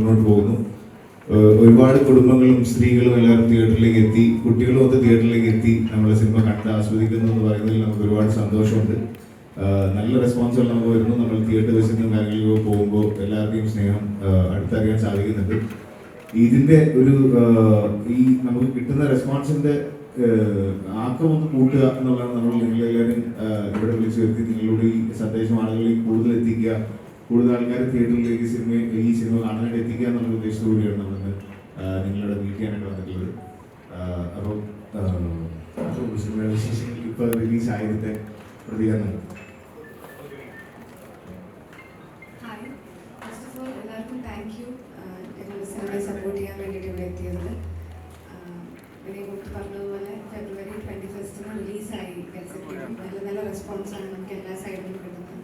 മുന്നോട്ട് പോകുന്നു. ഒരുപാട് കുടുംബങ്ങളും സ്ത്രീകളും എല്ലാവരും തിയേറ്ററിലേക്ക് എത്തി, കുട്ടികളും ഒക്കെ തിയേറ്ററിലേക്ക് എത്തി നമ്മളെ സിനിമ കണ്ട് ആസ്വദിക്കുന്നു എന്ന് പറയുന്നതിൽ നമുക്ക് ഒരുപാട് സന്തോഷമുണ്ട്. നല്ല റെസ്പോൺസുകൾ നമുക്ക് വരുന്നു. നമ്മൾ തിയേറ്റർ വിസിറ്റും കാര്യങ്ങളിലൊക്കെ പോകുമ്പോൾ എല്ലാവരുടെയും സ്നേഹം അടുത്തറിയാൻ സാധിക്കുന്നുണ്ട്. ഇതിൻ്റെ ഒരു ഈ നമുക്ക് കിട്ടുന്ന റെസ്പോൺസിൻ്റെ ആക്കം ഒന്ന് കൂട്ടുക എന്നുള്ളതാണ് നമ്മൾ നിങ്ങളെല്ലാവരും ഇവിടെ വിളിച്ചു വരുത്തി നിങ്ങളുടെ ഈ സന്ദേശം ആളുകളിലേക്ക് കൂടുതൽ എത്തിക്കുക, കൂടുതൽ ആൾക്കാർ തിയേറ്ററിലേക്ക് ഈ സിനിമ കാണാനായിട്ട് എത്തിക്കുക എന്നുള്ള ഉദ്ദേശത്തോടുകൂടിയാണ് നമ്മളിന്ന് നിങ്ങളുടെ മീറ്റ് ചെയ്യാനായിട്ട് വന്നിട്ടുള്ളത്. അപ്പോൾ സിനിമയുടെ വിശേഷങ്ങൾ ഇപ്പോൾ റിലീസായതിൻ്റെ പ്രതികരണം. എല്ലാവർക്കും താങ്ക് യു സിനിമയെ സപ്പോർട്ട് ചെയ്യാൻ വേണ്ടിയിട്ട് ഇവിടെ എത്തിയതിൽ. ഇവരെ കുറിച്ച് പറഞ്ഞതുപോലെ February 21 റിലീസായി. നല്ല നല്ല റെസ്പോൺസാണ് നമുക്ക് എല്ലാ സൈഡിലും കിട്ടുന്നത്.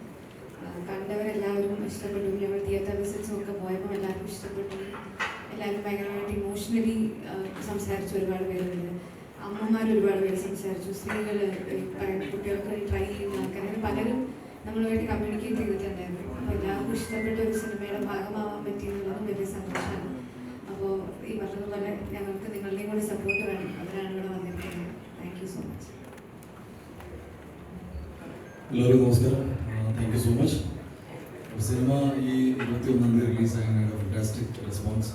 കണ്ടവരെല്ലാവരും ഇഷ്ടപ്പെട്ടു. ഞങ്ങൾ തിയേറ്റർ വിസിറ്റ്സും ഒക്കെ പോയപ്പോൾ എല്ലാവർക്കും ഇഷ്ടപ്പെട്ടു. എല്ലാവരും ഭയങ്കരമായിട്ട് ഇമോഷണലി സംസാരിച്ചു. ഒരുപാട് പേരുണ്ട്. അമ്മമാർ ഒരുപാട് പേര് സംസാരിച്ചു. സ്ത്രീകൾ, കുട്ടികൾക്ക് ട്രൈ ചെയ്യുന്ന ആൾക്കാർ പലരും നമ്മളുമായിട്ട് കമ്മ്യൂണിക്കേറ്റ് ചെയ്തിട്ടുണ്ടായിരുന്നു. അപ്പോൾ എല്ലാവർക്കും ഇഷ്ടപ്പെട്ട ഒരു സിനിമയുടെ ഭാഗമാവാൻ പറ്റിയെന്നുള്ളതും വലിയ സന്തോഷമാണ്. അപ്പോൾ ഈ പറഞ്ഞതുപോലെ ഞങ്ങൾക്ക് നിങ്ങളുടെയും കൂടി സപ്പോർട്ട് വേണം. അതിനാണ് ഇവിടെ വന്നിരിക്കുന്നത്. Thank you so much. എല്ലാവർക്കും നമസ്കാരം. Thank you so much. Cinema ഈ 21 റിലീസാകാനായിട്ട് ഫാന്റാസ്റ്റിക് റെസ്പോൺസ്.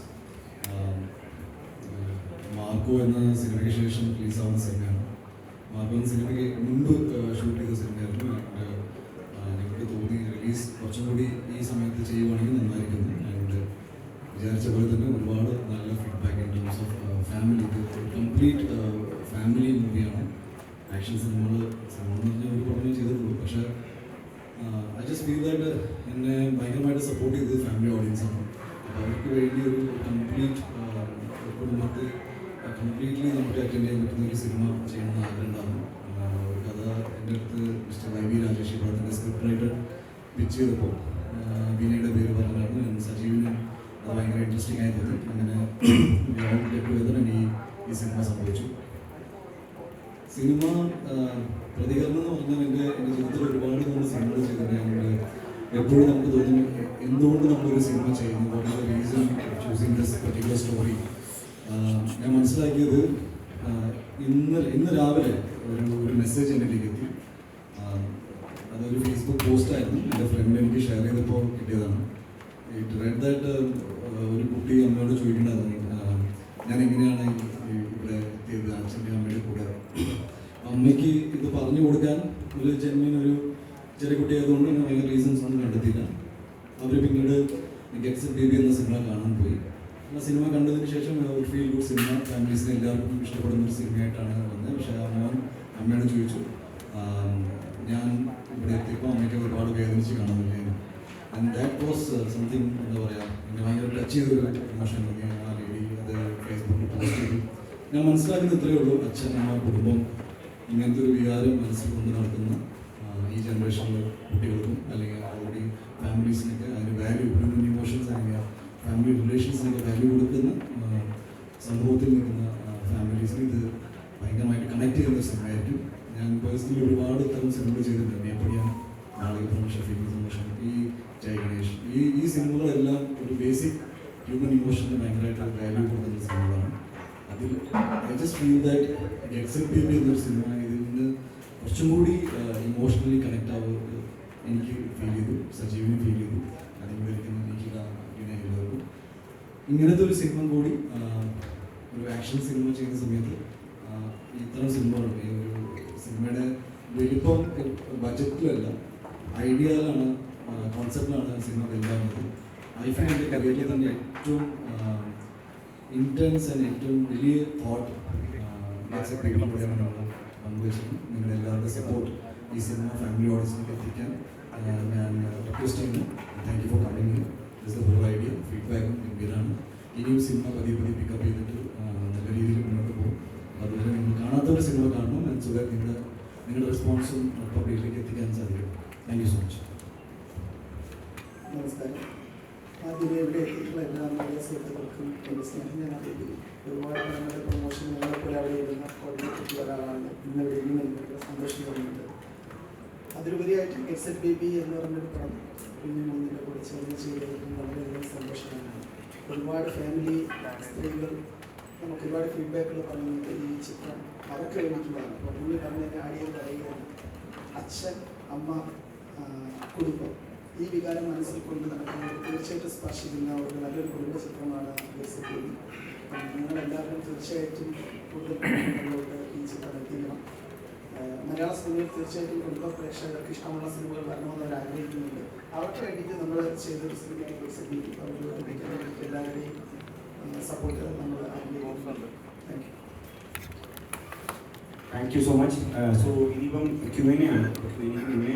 മാർക്കോ എന്ന സിനിമയ്ക്ക് ശേഷം റിലീസാവുന്ന സിനിമയാണ്. മാർക്കോ എന്ന സിനിമയ്ക്ക് മുൻപ് ഷൂട്ട് ചെയ്ത സിനിമയായിരുന്നു. ഞങ്ങൾക്ക് തോന്നി റിലീസ് കുറച്ചും കൂടി ഈ സമയത്ത് ചെയ്യുവാണെങ്കിൽ നന്നായിരിക്കുന്നു. ആൻഡ് വിചാരിച്ച പോലെ തന്നെ ഒരുപാട് നല്ല feedback in terms of family. Complete family മൂവിയാണ്. ആക്ഷൻ സിനിമകൾ എന്ന് പറഞ്ഞാൽ ഒരു പഠനം ചെയ്തിട്ടുള്ളൂ. പക്ഷേ ഐ ജസ്റ്റ് ഫീൽ ദാറ്റ് എന്നെ ഭയങ്കരമായിട്ട് സപ്പോർട്ട് ചെയ്തത് ഫാമിലി ഓഡിയൻസാണ്. അപ്പോൾ അവർക്ക് വേണ്ടി ഒരു കംപ്ലീറ്റ് കുടുംബത്തെ കംപ്ലീറ്റ്ലി നമുക്ക് അറ്റൻഡ് ചെയ്യാൻ പറ്റുന്ന ഒരു സിനിമ ചെയ്യണമെന്ന് ആഗ്രഹം ഉണ്ടായിരുന്നു. ഒരു കഥ എൻ്റെ അടുത്ത് മിസ്റ്റർ വൈ വി രാജേഷ് പടത്തിൻ്റെ സ്ക്രിപ്റ്റ് റൈറ്റർ പിച്ച് ചെയ്തപ്പോൾ വിനയുടെ പേര് പറഞ്ഞായിരുന്നു. ഞാൻ സജീവിനും അത് ഭയങ്കര ഇൻട്രസ്റ്റിംഗ് ആയി തോന്നി. അങ്ങനെ ഈ സിനിമ സംഭവിച്ചു. സിനിമ പ്രതികരണം എന്ന് പറഞ്ഞാൽ എൻ്റെ ജീവിതത്തിൽ ഒരുപാട് നമ്മൾ സിനിമകൾ ചെയ്തിട്ടുണ്ട്. എപ്പോഴും നമുക്ക് തോന്നും എന്തുകൊണ്ട് നമ്മളൊരു സിനിമ ചെയ്യുന്നു, what is the reason choosing this particular story. ഞാൻ മനസ്സിലാക്കിയത് ഇന്ന് രാവിലെ ഒരു മെസ്സേജ് എന്നിലേക്ക് എത്തി. അതൊരു ഫേസ്ബുക്ക് പോസ്റ്റായിരുന്നു. എൻ്റെ ഫ്രണ്ട് എനിക്ക് ഷെയർ ചെയ്തപ്പോൾ കിട്ടിയതാണ്. ഇറ്റ് റെഡ് ദാറ്റ് ഒരു കുട്ടി അമ്മയോട് ചോദിക്കേണ്ടതാണ് ഞാൻ എങ്ങനെയാണ് ഇവിടെ എത്തിയത് അച്ഛൻ്റെ അമ്മയുടെ കൂടെ. അമ്മയ്ക്ക് ഇത് പറഞ്ഞു കൊടുക്കാൻ ഒരു ജന്മിന് ഒരു ചെറിയ കുട്ടിയായതുകൊണ്ട് ഞാൻ ഭയങ്കര റീസൺസ് ഒന്നും കണ്ടെത്തിയില്ല. അവർ പിന്നീട് ഗെറ്റ്സ് എ ബേബി എന്ന സിനിമ കാണാൻ പോയി. ആ സിനിമ കണ്ടതിന് ശേഷം ഒരു ഫീൽ ഗുഡ് സിനിമ, ഫാമിലീസിന് എല്ലാവർക്കും ഇഷ്ടപ്പെടുന്ന ഒരു സിനിമയായിട്ടാണ് വന്നത്. പക്ഷേ അമ്മയോട് ചോദിച്ചു ഞാൻ ഇവിടെ എത്തിയപ്പോൾ അമ്മയ്ക്ക് ഒരുപാട് വേദനിച്ച് കാണുന്നില്ലായിരുന്നു. ആൻഡ് ദാറ്റ് വാസ് സംതിങ് എന്താ പറയുക, എന്നെ ഭയങ്കര ടച്ച് ചെയ്തൊരു ഇമോഷൻ തോന്നി. ആ ലേഡി അത് ഫേസ്ബുക്കിൽ പോസ്റ്റ് ചെയ്തു. ഞാൻ മനസ്സിലാക്കുന്നത് ഇത്രയേ ഉള്ളൂ, അച്ഛൻ അമ്മ കുടുംബം ഇങ്ങനത്തെ ഒരു വികാരം മനസ്സിൽ കൊണ്ട് നടക്കുന്ന ഈ ജനറേഷനിലെ കുട്ടികൾക്കും അല്ലെങ്കിൽ ഓൾറെഡി ഫാമിലീസിനൊക്കെ അതിന് വാല്യൂ, ഹ്യൂമൻ ഇമോഷൻസ് അല്ലെങ്കിൽ ഫാമിലി റിലേഷൻസിനൊക്കെ വാല്യൂ കൊടുക്കുന്ന സമൂഹത്തിൽ നിൽക്കുന്ന ഫാമിലീസിന് ഇത് ഭയങ്കരമായിട്ട് കണക്ട് ചെയ്യുന്ന സിനിമയായിരിക്കും. ഞാൻ പേഴ്സണലി ഒരുപാട് തരം സിനിമകൾ ചെയ്തിട്ടുണ്ട്. എപ്പോഴാണ് നാളെ ഷഫീഖ് സന്തോഷം, ഈ ജയ ഗണേഷ്, ഈ സിനിമകളെല്ലാം ഒരു ബേസിക് ഹ്യൂമൻ ഇമോഷന് ഭയങ്കരമായിട്ട് വാല്യൂ കൊടുക്കുന്ന സിനിമകളാണ്. അതിൽ I just feel that gets A baby എന്നൊരു സിനിമ ഇതിൽ നിന്ന് കുറച്ചും കൂടി ഇമോഷണലി കണക്ട് ആവുന്നത് എനിക്ക് ഫീൽ ചെയ്തു, സജീവിന് ഫീൽ ചെയ്തു, അതിന് എനിക്ക് എല്ലാവർക്കും. ഇങ്ങനത്തെ ഒരു സിനിമ കൂടി ഒരു ആക്ഷൻ സിനിമ ചെയ്യുന്ന സമയത്ത് ഇത്തരം സിനിമകളുണ്ട്. ഈ ഒരു സിനിമയുടെ വലിപ്പം ബജറ്റിലല്ല, ഐഡിയയിലാണ്, കോൺസെപ്റ്റിലാണ് സിനിമ വലുതാവുന്നത്. ഐ ഫീൽ എൻ്റെ കരിയറിൽ തന്നെ ഏറ്റവും ഇൻറ്റൻസ് ആൻഡ് ഏറ്റവും വലിയ തോട്ട് പങ്കുവെച്ചിട്ടുണ്ട്. നിങ്ങളുടെ എല്ലാവരുടെ സപ്പോർട്ട് ഈ സിനിമ ഫാമിലി ഓഡിയൻസിലേക്ക് എത്തിക്കാൻ ഞാൻ റിക്വസ്റ്റ് ചെയ്യുന്നു. Thank you for coming. This the whole idea. ഫീഡ്ബാക്കും ഗംഭീരമാണ്. ഇനിയും സിനിമ പതിയെ പിക്കപ്പ് ചെയ്തിട്ട് നല്ല രീതിയിൽ മുന്നോട്ട് പോകും. അതുപോലെ നിങ്ങൾ കാണാത്തൊരു സിനിമ കാണണം. സോ ദാറ്റ് നിങ്ങളുടെ റെസ്പോൺസും പബ്ലിക്കിലേക്ക് എത്തിക്കാൻ സാധിക്കും. Thank you so much. നമസ്കാരം. ആദ്യമേ ഇവിടെ എത്തിയിട്ടുള്ള എല്ലാ നല്ല സുഹൃത്തുക്കൾക്കും എൻ്റെ സ്നേഹം ഞാൻ അറിയിക്കുന്നു. ഒരുപാട് നമ്മുടെ പ്രൊമോഷൻ ഞങ്ങളെപ്പോലെ അവിടെ ഇരുന്ന കോർഡിനേറ്റ് ഒരാളാണ്. ഇന്ന് ഇവിടെ ഇനി നമുക്ക് സന്തോഷം തോന്നുന്നുണ്ട്. അതിലുപരിയായിട്ട് ഗെറ്റ്സ് എ ബേബി എന്ന് പറഞ്ഞൊരു പടം പിന്നെ മുന്നിൻ്റെ കൂടെ ചേർന്ന് ചെയ്തതിലും വളരെയധികം സന്തോഷമാണ്. ഒരുപാട് ഫാമിലി സ്ത്രീകൾ നമുക്ക് ഒരുപാട് ഫീഡ്ബാക്കുകൾ പറയുന്നത് ഈ ചിത്രം അവർക്ക് വേണ്ടിയിട്ടുള്ളതാണ്. അപ്പോൾ പുള്ളി പറഞ്ഞതിൻ്റെ ആടിയത് പറയുകയാണ്, അച്ഛൻ, അമ്മ, കുടുംബം, ഈ വികാരം മനസ്സിൽ കൊണ്ട് നടക്കുന്നത് തീർച്ചയായിട്ടും സ്പർശിക്കുന്ന ഒരു നല്ലൊരു കുടുംബ ചിത്രമാണ് ഗെറ്റ്സ്. നിങ്ങളെല്ലാവരും തീർച്ചയായിട്ടും കൂടുതൽ കുടുംബങ്ങളിലോട്ട് ഈ ചിത്രം എത്തിക്കണം. മലയാള സിനിമയിൽ തീർച്ചയായിട്ടും കുടുംബ പ്രേക്ഷകർക്ക് ഇഷ്ടമുള്ള സിനിമകൾ വരണമെന്ന് അവർ ആഗ്രഹിക്കുന്നുണ്ട്. അവർക്ക് വേണ്ടിയിട്ട് നമ്മൾ ചെയ്തൊരു സിനിമയാണ് ഗെറ്റ്സ്. അവരിലോട്ട് എത്തിക്കാൻ വേണ്ടിയിട്ട് എല്ലാവരുടെയും സപ്പോർട്ട് നമ്മൾ ആഗ്രഹിക്കുന്നുണ്ട്. Thank you so much. So ഇനിയിപ്പം Q&A ആണ്. Q&A മുന്നേ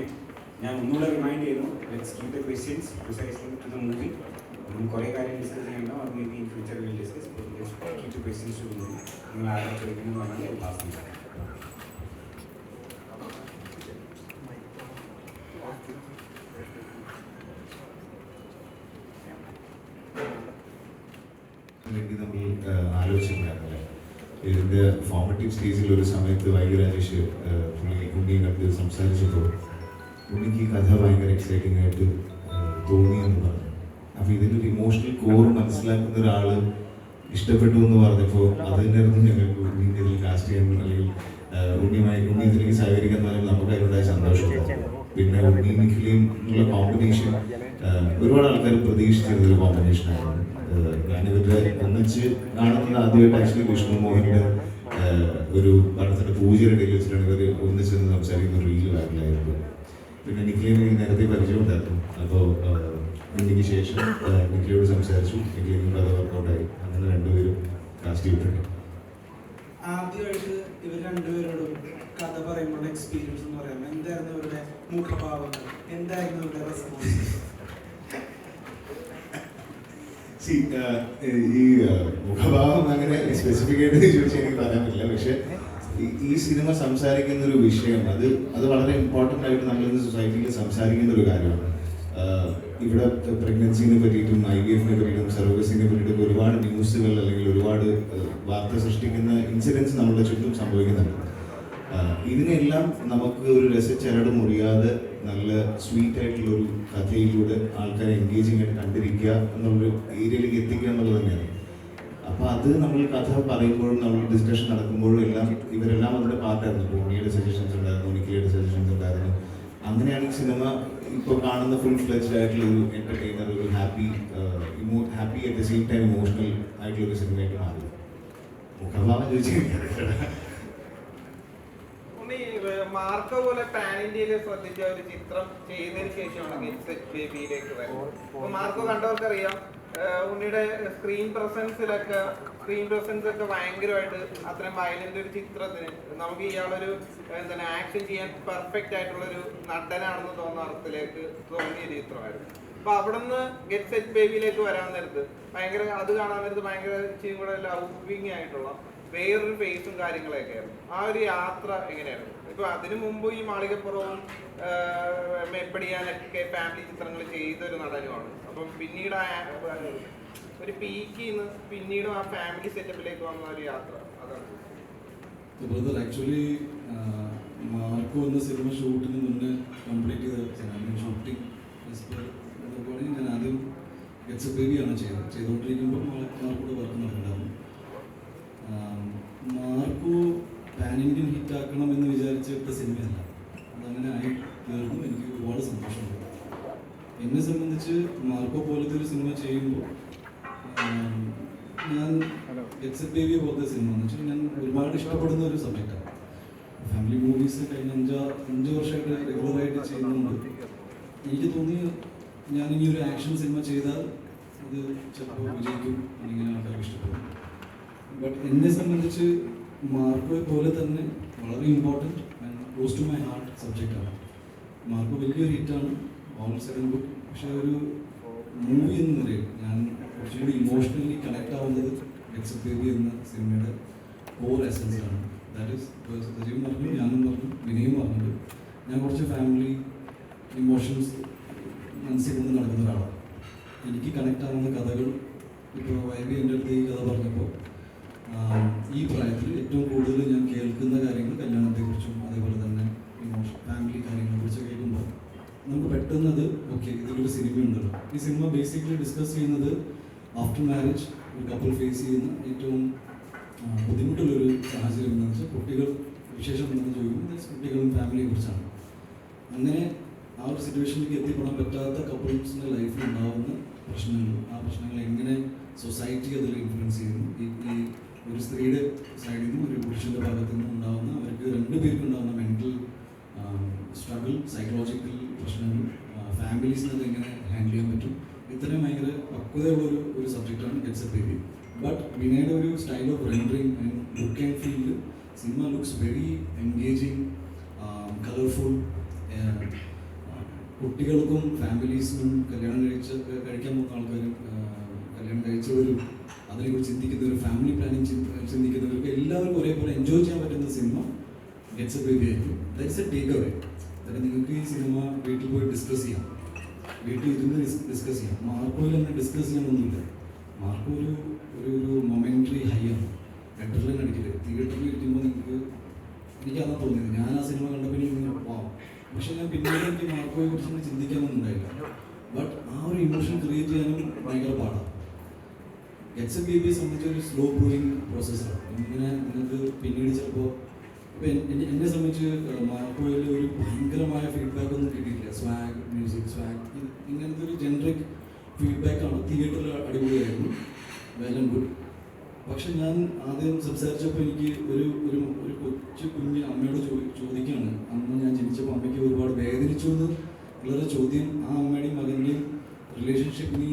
ഞാൻ ഒന്നുകൂടെ റിമൈൻഡ് ചെയ്യുന്നു, let's keep the questions precisely to the movie. കുറേ കാര്യം ഡിസ്കസ് ചെയ്യണം, അത് may be in future will discuss. Keep the questions to the movie. നിങ്ങൾ ആരാ ചോദിക്കുന്നത് പറഞ്ഞാൽ ക്ലാസ് ചെയ്യാം. വേണ്ടി നമ്മൾ ആലോചിച്ചിട്ടുണ്ടായിരുന്നല്ലേ, ഇതിൻ്റെ ഫോർമറ്റീവ് സ്റ്റേജിൽ ഒരു സമയത്ത് വൈകി രാജേഷ് പുള്ളി ഉണ്ണിയെ കണ്ട് സംസാരിച്ചപ്പോൾ ഉണ്ണിക്ക് ഈ കഥ ഭയങ്കര എക്സൈറ്റിംഗ് ആയിട്ട് തോന്നിയെന്ന് പറഞ്ഞു. അപ്പോൾ ഇതിൻ്റെ ഇമോഷണൽ കോർ മനസ്സിലാക്കുന്ന ഒരാൾ ഇഷ്ടപ്പെട്ടു എന്ന് പറഞ്ഞപ്പോൾ അതിനായിരുന്നു ഞങ്ങൾക്ക് ഉണ്ണിൻ്റെ ഇതിൽ കാസ്റ്റ് ചെയ്യാൻ, അല്ലെങ്കിൽ ഉണ്ണി ഇതിലേക്ക് സഹകരിക്കാൻ പറഞ്ഞാൽ നമുക്ക് അതിലുണ്ടായ സന്തോഷമുണ്ടായിരുന്നു. പിന്നെ ഉണ്ണി നിഖിലയും ഉള്ള കോമ്പിനേഷൻ ഒരുപാട് ആൾക്കാർ പ്രതീക്ഷിച്ചിരുന്നൊരു കോമ്പിനേഷനായിരുന്നു. ഞാനിവരുടെ ഒന്നിച്ച് കാണുന്നത് ആദ്യമായിട്ട് ആക്ച്വലി വിഷ്ണു മോഹൻ്റെ ഒരു പടത്തിൻ്റെ പൂജയുടെ ഇടയിൽ വെച്ചിട്ടാണ് ഇവർ ഒന്നിച്ച് നിന്ന് സംസാരിക്കുന്ന ഒരു റീൽ വൈറലായിരുന്നു. പിന്നെ നിഖിലിനെ നേരത്തെ പരിചയമുണ്ടായിരുന്നു. അപ്പോൾ എനിക്ക് ശേഷം നിഖിലിയോട് സംസാരിച്ചു, നിഖിലിനും കഥ വർക്കൗട്ടായി. അങ്ങനെ രണ്ടുപേരും കാസ്റ്റ് ചെയ്തിട്ടുണ്ട്. ആദ്യമായിട്ട് ഇവർ രണ്ടുപേരോടും കഥ പറയുമ്പോൾ എക്സ്പീരിയൻസ് എന്ന് പറയാം, എന്തായിരുന്നു ഇവരുടെ മുഖഭാവങ്ങൾ, എന്തായിരുന്നു ഇവരുടെ റെസ്പോൺസ്? ഈ മുഖഭാവം അങ്ങനെ സ്പെസിഫിക് ആയിട്ട് ചോദിച്ചാൽ എനിക്ക് പറയാൻ പറ്റില്ല. പക്ഷെ ഈ സിനിമ സംസാരിക്കുന്ന ഒരു വിഷയം അത് വളരെ ഇമ്പോർട്ടൻ്റ് ആയിട്ട് നമ്മളിന്ന് സൊസൈറ്റിയിൽ സംസാരിക്കുന്ന ഒരു കാര്യമാണ്. ഇവിടെ പ്രഗ്നൻസിനെ പറ്റിയിട്ടും IVF പറ്റിയിട്ടും സർവീസിനെ പറ്റിയിട്ടും ഒരുപാട് ന്യൂസുകൾ അല്ലെങ്കിൽ ഒരുപാട് വാർത്ത സൃഷ്ടിക്കുന്ന ഇൻസിഡൻസ് നമ്മുടെ ചുറ്റും സംഭവിക്കുന്നുണ്ട്. ഇതിനെല്ലാം നമുക്ക് ഒരു രസച്ചരട് മുറിയാതെ നല്ല സ്വീറ്റ് ആയിട്ടുള്ളൊരു കഥയിലൂടെ ആൾക്കാരെ എൻഗേജിങ് ആയിട്ട് കണ്ടിരിക്കുക എന്നുള്ളൊരു ഏരിയയിലേക്ക് എത്തിക്കുക എന്നുള്ളത് തന്നെയാണ്. അപ്പോൾ അത് നമ്മൾ കഥ പറയുമ്പോഴും നമ്മൾ ഡിസ്കഷൻ നടക്കുമ്പോഴും എല്ലാം ഇവരെല്ലാം അതിൻ്റെ പാർട്ടായിരുന്നു. ഇപ്പോൾ ഉണ്ണിയുടെ സജഷൻസ് ഉണ്ടായിരുന്നു, നിഖിലയുടെ സജഷൻസ് ഉണ്ടായിരുന്നു. അങ്ങനെയാണ് ഈ സിനിമ ഇപ്പോൾ കാണുന്ന ഫുൾ ഫ്ലെജ്ഡ് ആയിട്ടുള്ള ഒരു എൻ്റർടൈനർ, ഒരു happy at the same time emotional ആയിട്ടുള്ളൊരു സിനിമയായിട്ട് മാറി. മുഖഭാവം ചോദിച്ചാൽ മാർക്കോ പോലെ പാൻ ഇന്ത്യയിൽ ശ്രദ്ധിച്ച ഒരു ചിത്രം ചെയ്തതിന് ശേഷമാണ് ഗെറ്റ്സ് ബേബിയിലേക്ക് വരുന്നത്. അപ്പൊ മാർക്കോ കണ്ടവർക്കറിയാം, ഉണ്ണിയുടെ സ്ക്രീൻ പ്രസൻസ് ഒക്കെ ഭയങ്കരമായിട്ട് അത്രയും വയലന്റ് ഒരു ചിത്രത്തിന് നമുക്ക് ഇയാളൊരു എന്താണ് ആക്ഷൻ ചെയ്യാൻ പെർഫെക്റ്റ് ആയിട്ടുള്ളൊരു നടനാണെന്ന് തോന്നുന്ന അർത്ഥത്തിലേക്ക് തോന്നിയ ചിത്രമായിരുന്നു. അപ്പൊ അവിടെ നിന്ന് ഗെറ്റ്സ് ബേബിയിലേക്ക് വരാൻ നേരത്ത് അത് കാണാൻ നേരത്ത് ഭയങ്കര ഇച്ചിരി കൂടെ ലവിങ് ആയിട്ടുള്ള വേറൊരു ഫേസും കാര്യങ്ങളൊക്കെ ആയിരുന്നു. ആ ഒരു യാത്ര എങ്ങനെയായിരുന്നു? ഇപ്പൊ അതിനു മുമ്പ് ഈ മാളികപ്പുറവും മേപ്പടിയാനൊക്കെ ഫാമിലി ചിത്രങ്ങൾ ചെയ്തൊരു നടനുമാണ്. അപ്പം പിന്നീട് ഒരു പീക്കിന്ന് പിന്നീട് ആ ഫാമിലി സെറ്റപ്പിലേക്ക് വന്ന ഒരു യാത്ര അതാണ്. ആക്ച്വലി മാർക്കോ എന്ന സിനിമ ഷൂട്ടിന് മുന്നേ കംപ്ലീറ്റ് ചെയ്ത ഷൂട്ടിംഗ് ഞാൻ ആദ്യം ഗെറ്റ്സ് ബേബിയാണ് ചെയ്തുകൊണ്ടിരിക്കുമ്പോൾ മാർക്കോട് വർക്ക് നടക്കുന്നുണ്ടായിരുന്നു. മാർക്കോ പാൻ ഇന്ത്യൻ ഹിറ്റാക്കണം എന്ന് വിചാരിച്ചിട്ട സിനിമയല്ല, അതങ്ങനെ ആയി തീർന്നു. എനിക്ക് ഒരുപാട് സന്തോഷമുണ്ട്. എന്നെ സംബന്ധിച്ച് മാർക്കോ പോലത്തെ ഒരു സിനിമ ചെയ്യുമ്പോൾ ഞാൻ ഗെറ്റ്സ് ബേബി പോലത്തെ സിനിമ എന്ന് വെച്ചാൽ ഞാൻ ഒരുപാട് ഇഷ്ടപ്പെടുന്ന ഒരു സബ്ജക്റ്റാണ്. ഫാമിലി മൂവീസ് കഴിഞ്ഞ 5 വർഷമായിട്ട് റെഗുലറായിട്ട് ചെയ്യുന്നുണ്ട്. എനിക്ക് തോന്നി ഞാനിനി ഒരു ആക്ഷൻ സിനിമ ചെയ്താൽ അത് ചിലപ്പോൾ വിജയിക്കും, അല്ലെങ്കിൽ ആൾക്കാർക്ക് ഇഷ്ടപ്പെടും. ബട്ട് എന്നെ സംബന്ധിച്ച് മാർക്കോയെ പോലെ തന്നെ വളരെ important and close to my heart സബ്ജക്റ്റാണ്. മാർക്കോ വലിയൊരു ഹിറ്റാണ്, ഓൾ സെഡ് ആൻഡ് ഗുഡ്. പക്ഷേ ഒരു മൂവി എന്ന നിലയിൽ ഞാൻ കുറച്ചുകൂടി ഇമോഷണലി കണക്ട് ആവുന്നത് ഗെറ്റ്സ് ബേബി എന്ന സിനിമയുടെ കോർ എസൻസാണ്. ദാറ്റ് ഈസ് സജീവൻ പറഞ്ഞു, ഞാനും പറഞ്ഞു, വിനയും പറഞ്ഞിട്ട് ഞാൻ കുറച്ച് ഫാമിലി ഇമോഷൻസ് മനസ്സിൽ കൊണ്ട് നടക്കുന്ന ഒരാളാണ്. എനിക്ക് കണക്ട് ആവുന്ന കഥകൾ ഇപ്പോൾ വൈബി എൻ്റെ അടുത്ത് ഈ കഥ പറഞ്ഞപ്പോൾ ഈ പ്രായത്തിൽ ഏറ്റവും കൂടുതൽ ഞാൻ കേൾക്കുന്ന കാര്യങ്ങൾ കല്യാണത്തെക്കുറിച്ചും അതേപോലെ തന്നെ ഫാമിലി കാര്യങ്ങളെക്കുറിച്ച് കേൾക്കുമ്പോൾ നമുക്ക് പെട്ടെന്നത് ഓക്കെ ഇതിലൊരു സിനിമ ഉണ്ടല്ലോ. ഈ സിനിമ ബേസിക്കലി ഡിസ്കസ് ചെയ്യുന്നത് ആഫ്റ്റർ മാരേജ് ഒരു കപ്പിൾ ഫേസ് ചെയ്യുന്ന ഏറ്റവും ബുദ്ധിമുട്ടുള്ളൊരു സാഹചര്യം എന്താണെന്ന് വെച്ചാൽ കുട്ടികൾ വിശേഷം എന്താണെന്ന് ചോദിക്കുമ്പോൾ കുട്ടികളും ഫാമിലിയെ കുറിച്ചാണ്. അങ്ങനെ ആ ഒരു സിറ്റുവേഷനിലേക്ക് എത്തിപ്പെടാൻ പറ്റാത്ത കപ്പിൾസിൻ്റെ ലൈഫിൽ ഉണ്ടാകുന്ന പ്രശ്നങ്ങൾ, ആ പ്രശ്നങ്ങൾ എങ്ങനെ സൊസൈറ്റി അതിൽ ഇൻഫ്ലുവൻസ് ചെയ്യുന്നു, ഈ ഒരു സ്ത്രീയുടെ സൈഡിൽ നിന്നും ഒരു പുരുഷൻ്റെ ഭാഗത്തു നിന്നും ഉണ്ടാകുന്ന അവർക്ക് രണ്ടുപേർക്കും ഉണ്ടാകുന്ന മെൻ്റൽ സ്ട്രഗിൾ, സൈക്കോളജിക്കൽ പ്രശ്നങ്ങൾ, ഫാമിലീസിന് അത് എങ്ങനെ ഹാൻഡിൽ ചെയ്യാൻ പറ്റും, ഇത്രയും ഭയങ്കര പക്വതയുള്ള ഒരു സബ്ജക്റ്റാണ് ഗെറ്റ്സ് എ ബേബി. ബട്ട് വിനയുടെ ഒരു style of rendering and look and feel cinema looks very engaging, colourful. കുട്ടികൾക്കും ഫാമിലീസിനും കഴിക്കാൻ പോകുന്ന ആൾക്കാരും കല്യാണം കഴിച്ചവരും അതിനെക്കുറിച്ച് ചിന്തിക്കുന്നവരും ഫാമിലി പ്ലാനിങ് ചിന്തിക്കുന്നവർക്ക് എല്ലാവർക്കും ഒരേപോലെ എൻജോയ് ചെയ്യാൻ പറ്റുന്ന സിനിമ ഗെറ്റ്സ് എ ബേബി ആയിരിക്കും. That's A take away. അതായത് നിങ്ങൾക്ക് ഈ സിനിമ വീട്ടിൽ പോയി ഡിസ്കസ് ചെയ്യാം, വീട്ടിൽ ഇരുന്ന് ഡിസ്കസ് ചെയ്യാം. മാർക്കോയിൽ തന്നെ ഡിസ്കസ് ചെയ്യാനൊന്നുമില്ല. മാർക്കോ ഒരു മൊമെൻ്ററി ഹൈയാണ്. തിയേറ്ററിൽ അടിക്കില്ല, തിയേറ്ററിൽ ഇരിക്കുമ്പോൾ നിങ്ങൾക്ക് എനിക്കതാണ് തോന്നിയത്. ഞാൻ ആ സിനിമ കണ്ടപ്പോൾ എനിക്ക് പോവാം, പക്ഷെ ഞാൻ പിന്നീട് എനിക്ക് മാർക്കോയെ കുറിച്ച് ചിന്തിക്കാനൊന്നും ഉണ്ടായില്ല. ബട്ട് ആ ഒരു ഇമോഷൻ ക്രിയേറ്റ് ചെയ്യാനും ഭയങ്കര പാടാണ്. ഗെറ്റ്സ് എ ബേബിയെ സംബന്ധിച്ച് ഒരു സ്ലോ ഗ്രോയിങ് പ്രോസസ്സാണ്. ഇങ്ങനെ നിങ്ങൾക്ക് പിന്നീട് ചിലപ്പോൾ ഇപ്പോൾ എന്നെ സംബന്ധിച്ച് മാർക്കോയിൽ ഒരു ഭയങ്കരമായ ഫീഡ്ബാക്ക് ഒന്നും കിട്ടിയിട്ടില്ല. സ്വാഗ്, മ്യൂസിക്, സ്വാഗ്, ഇങ്ങനത്തെ ഒരു ജനറിക് ഫീഡ്ബാക്കാണ്. തിയേറ്ററിൽ അടിപൊളിയായിരുന്നു, വെൽ ആൻഡ് ഗുഡ്. പക്ഷെ ഞാൻ ആദ്യം സംസാരിച്ചപ്പോൾ എനിക്ക് ഒരു കൊച്ചു കുഞ്ഞ് അമ്മയോട് ചോദിക്കുകയാണ്, അന്ന് ഞാൻ ജനിച്ചപ്പോൾ അമ്മയ്ക്ക് ഒരുപാട് വേദനിച്ചു എന്ന് ഉള്ളൊരു ചോദ്യം. ആ അമ്മയുടെയും മകൻ്റെയും റിലേഷൻഷിപ്പിന്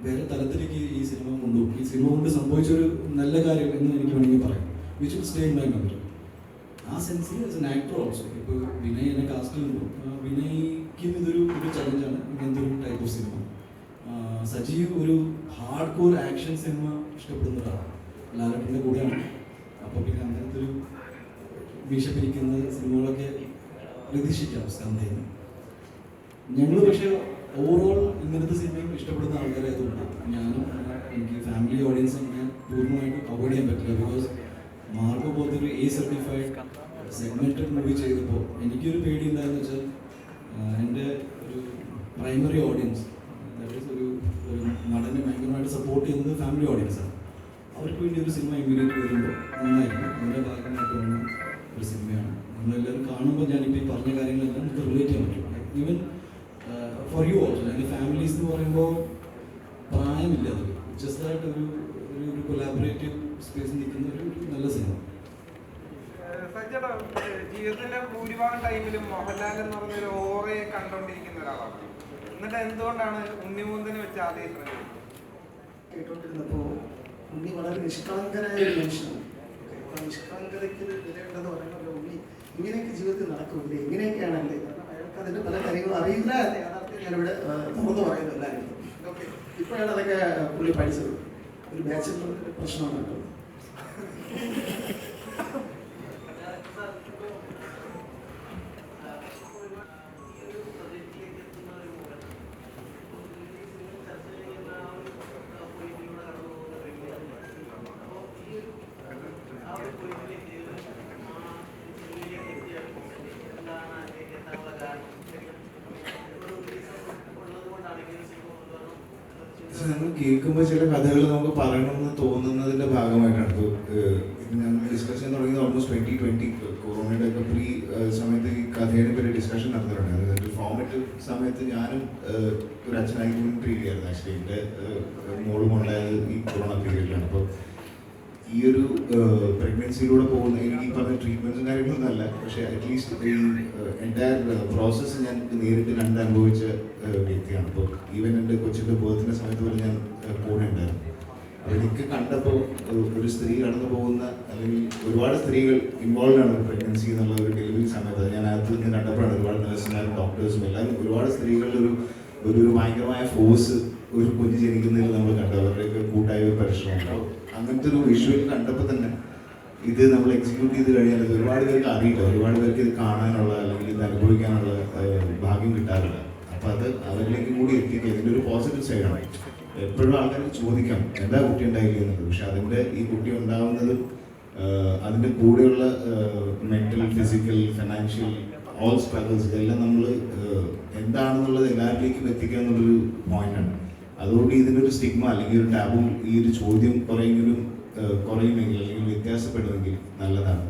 വേറെ തലത്തിലേക്ക് ഈ സിനിമ കൊണ്ടുപോകും. ഈ സിനിമ കൊണ്ട് സംഭവിച്ചൊരു നല്ല കാര്യം എന്ന് എനിക്ക് വേണമെങ്കിൽ പറയാം, which will stay in my memory. ആ സെൻസിൽ ആസ് എൻ ആക്ടർ ഓൾസോ. ഇപ്പോൾ വിനയ് എന്നെ കാസ്റ്റ് ചെയ്യുമ്പോൾ വിനയ്ക്കും ഇതൊരു ചലഞ്ചാണ് ഇങ്ങനത്തെ ഒരു ടൈപ്പ് ഓഫ് സിനിമ. സജീവ് ഒരു ഹാർഡ് കോർ ആക്ഷൻ സിനിമ ഇഷ്ടപ്പെടുന്ന ഒരാളാണ്, ലാലേട്ടൻ്റെ കൂടെയാണ്. അപ്പോൾ പിന്നെ അങ്ങനത്തെ ഒരു വിഷപ്പിരിക്കുന്ന സിനിമകളൊക്കെ പ്രതീക്ഷിക്കാം സ്കന്ധയിൽ. ഞങ്ങൾ പക്ഷേ ഓവറോൾ ഇങ്ങനത്തെ സിനിമയും ഇഷ്ടപ്പെടുന്ന ആൾക്കാരായതുകൊണ്ട് എനിക്ക് ഫാമിലി ഓഡിയൻസ് അങ്ങനെ പൂർണ്ണമായിട്ട് അവോയ്ഡ് ചെയ്യാൻ പറ്റില്ല. ബിക്കോസ് മാർക്കോ പോലത്തെ ഒരു A സർട്ടിഫൈഡ് സെഗ്മെൻറ്റഡ് മൂവി ചെയ്തപ്പോൾ എനിക്കൊരു പേടി ഉണ്ടായെന്ന് വെച്ചാൽ എൻ്റെ ഒരു പ്രൈമറി ഓഡിയൻസ്, ദാറ്റ് ഈസ് ഒരു നടനെ ഭയങ്കരമായിട്ട് സപ്പോർട്ട് ചെയ്യുന്നത് ഫാമിലി ഓഡിയൻസാണ്. അവർക്ക് വേണ്ടി ഒരു സിനിമ ഇമ്മീഡിയറ്റ് വരുമ്പോൾ നന്നായിരിക്കും. എൻ്റെ ഭാഗമായിട്ട് വന്ന ഒരു സിനിമയാണ്. നമ്മളെല്ലാവരും കാണുമ്പോൾ ഞാനിപ്പോൾ ഈ പറഞ്ഞ കാര്യങ്ങളെല്ലാം നമുക്ക് റിലേറ്റ് ചെയ്യാൻ പറ്റും. Even for you also. എൻ്റെ ഫാമിലീസ് എന്ന് പറയുമ്പോൾ പ്രായമില്ല, അത് ജസ്റ്റ് ആയിട്ട് ഒരു കൊലാബറേറ്റീവ് സ്പേസിൽ നിൽക്കുന്ന ഒരു നല്ല സിനിമ. സജ്ജട ജീവിതത്തിന്റെ ഭൂരിഭാഗം ടൈമിലും മോഹൻലാൽ എന്ന് പറഞ്ഞൊരു ഓറയെ കണ്ടോണ്ടിരിക്കുന്ന ഒരാളാണ്. എന്നിട്ട് എന്തുകൊണ്ടാണ് ഉണ്ണിമൂന്തനെ വെച്ച് ആദ്യം കേട്ടോണ്ടിരുന്നപ്പോൾ ഉണ്ണി വളരെ നിഷ്കളങ്കനായ ഒരു മനുഷ്യനാണ്. നിഷ്കളങ്കതയ്ക്ക് വിലയുണ്ടെന്ന് പറയുമ്പോൾ ഉണ്ണി ഇങ്ങനെയൊക്കെ ജീവിതത്തിൽ നടക്കുന്നില്ലേ, ഇങ്ങനെയൊക്കെയാണല്ലേ, കാരണം അയാൾക്ക് അതിൻ്റെ പല കാര്യങ്ങളും അറിയില്ല എന്ന് യാഥാർത്ഥ്യം ഞാനിവിടെ തുറന്നു പറയുന്നില്ലായിരുന്നു. ഓക്കെ, ഇപ്പോഴാണ് അതൊക്കെ പുള്ളി പഠിച്ചത്. ഒരു ബാച്ചിലർ പ്രശ്നമാണ് കേട്ടോ. നമ്മൾ കേൾക്കുമ്പോൾ ചില കഥകൾ നമുക്ക് പറയണമെന്ന് തോന്നുന്നതിൻ്റെ ഭാഗമായിട്ടാണ്. ഇപ്പോൾ ഞാൻ ഡിസ്കസ് ചെയ്യാൻ തുടങ്ങിയത് ഓൾമോസ്റ്റ് 2020 കൊറോണയുടെ ഒക്കെ പ്രീ സമയത്ത് ഈ കഥയുടെ പേര് ഡിസ്കഷൻ നടന്നിട്ടുണ്ട്. അതായത് ഫോർമേറ്റ് സമയത്ത് ഞാനും ഒരു അച്ഛനായി ട്രീറ്റ് ചെയ്യായിരുന്നു. ആക്ച്വലി എൻ്റെ മോളുമുണ്ടായത് ഈ കൊറോണ പീരീഡിലാണ്. അപ്പോൾ ഈ ഒരു പ്രഗ്നൻസിയിലൂടെ പോകുന്ന എനിക്ക് ഈ പറഞ്ഞ ട്രീറ്റ്മെൻറ്റ്സും കാര്യങ്ങളൊന്നും അല്ല, പക്ഷേ അറ്റ്ലീസ്റ്റ് ഈ എൻ്റയർ പ്രോസസ്സ് ഞാൻ നേരിട്ട് അനുഭവിച്ച വ്യക്തിയാണ്. അപ്പോൾ ഈവൻ എൻ്റെ കൊച്ചിൻ്റെ ബേർത്തിൻ്റെ സമയത്ത് പോലും ഞാൻ കൂടെ ഉണ്ടായിരുന്നു. അപ്പോൾ എനിക്ക് കണ്ടപ്പോൾ ഒരു സ്ത്രീ കടന്നു പോകുന്ന, അല്ലെങ്കിൽ ഒരുപാട് സ്ത്രീകൾ ഇൻവോൾവ് ആണ് പ്രഗ്നൻസി എന്നുള്ള ഒരു ഡെലിവറി സമയത്ത്. ഞാൻ അകത്ത് നിന്ന് കണ്ടപ്പോഴാണ് ഒരുപാട് നഴ്സുമാരും ഡോക്ടേഴ്സും എല്ലാവരും ഒരുപാട് സ്ത്രീകളുടെ ഒരു ഭയങ്കരമായ ഫോഴ്സ് ഒരു കുഞ്ഞ് ജനിക്കുന്നതിൽ നമ്മൾ കണ്ടു. അവരുടെയൊക്കെ കൂട്ടായ ഒരു പരിശ്രമം. അങ്ങനത്തെ ഒരു വിഷ്വൽ കണ്ടപ്പോൾ തന്നെ ഇത് നമ്മൾ എക്സിക്യൂട്ട് ചെയ്ത് കഴിഞ്ഞാൽ ഇത് ഒരുപാട് പേർക്ക് അറിയില്ല, ഒരുപാട് പേർക്ക് ഇത് കാണാനുള്ള അല്ലെങ്കിൽ ഇത് അനുഭവിക്കാനുള്ള ഭാഗ്യം കിട്ടാറില്ല. അപ്പം അത് അവരിലേക്ക് കൂടി എത്തിക്കുക ഇതിൻ്റെ ഒരു പോസിറ്റീവ് സൈഡാണ്. എപ്പോഴും ആൾക്കാർ ചോദിക്കാം എന്താ കുട്ടി ഉണ്ടായില്ല എന്നുള്ളത്. പക്ഷെ അതിൻ്റെ ഈ കുട്ടി ഉണ്ടാവുന്നത് അതിൻ്റെ കൂടെയുള്ള mental, physical, financial all struggles ഇതെല്ലാം നമ്മൾ എന്താണെന്നുള്ളത് എല്ലാവരിലേക്കും എത്തിക്കുക എന്നുള്ളൊരു പോയിന്റാണ്. അതുകൊണ്ട് ഇതിനൊരു സ്റ്റിഗ്മ അല്ലെങ്കിൽ ഒരു ടാബു, ഈ ഒരു ചോദ്യം കുറയുമെങ്കിൽ അല്ലെങ്കിൽ വ്യത്യാസപ്പെടുമെങ്കിൽ നല്ലതാണ്.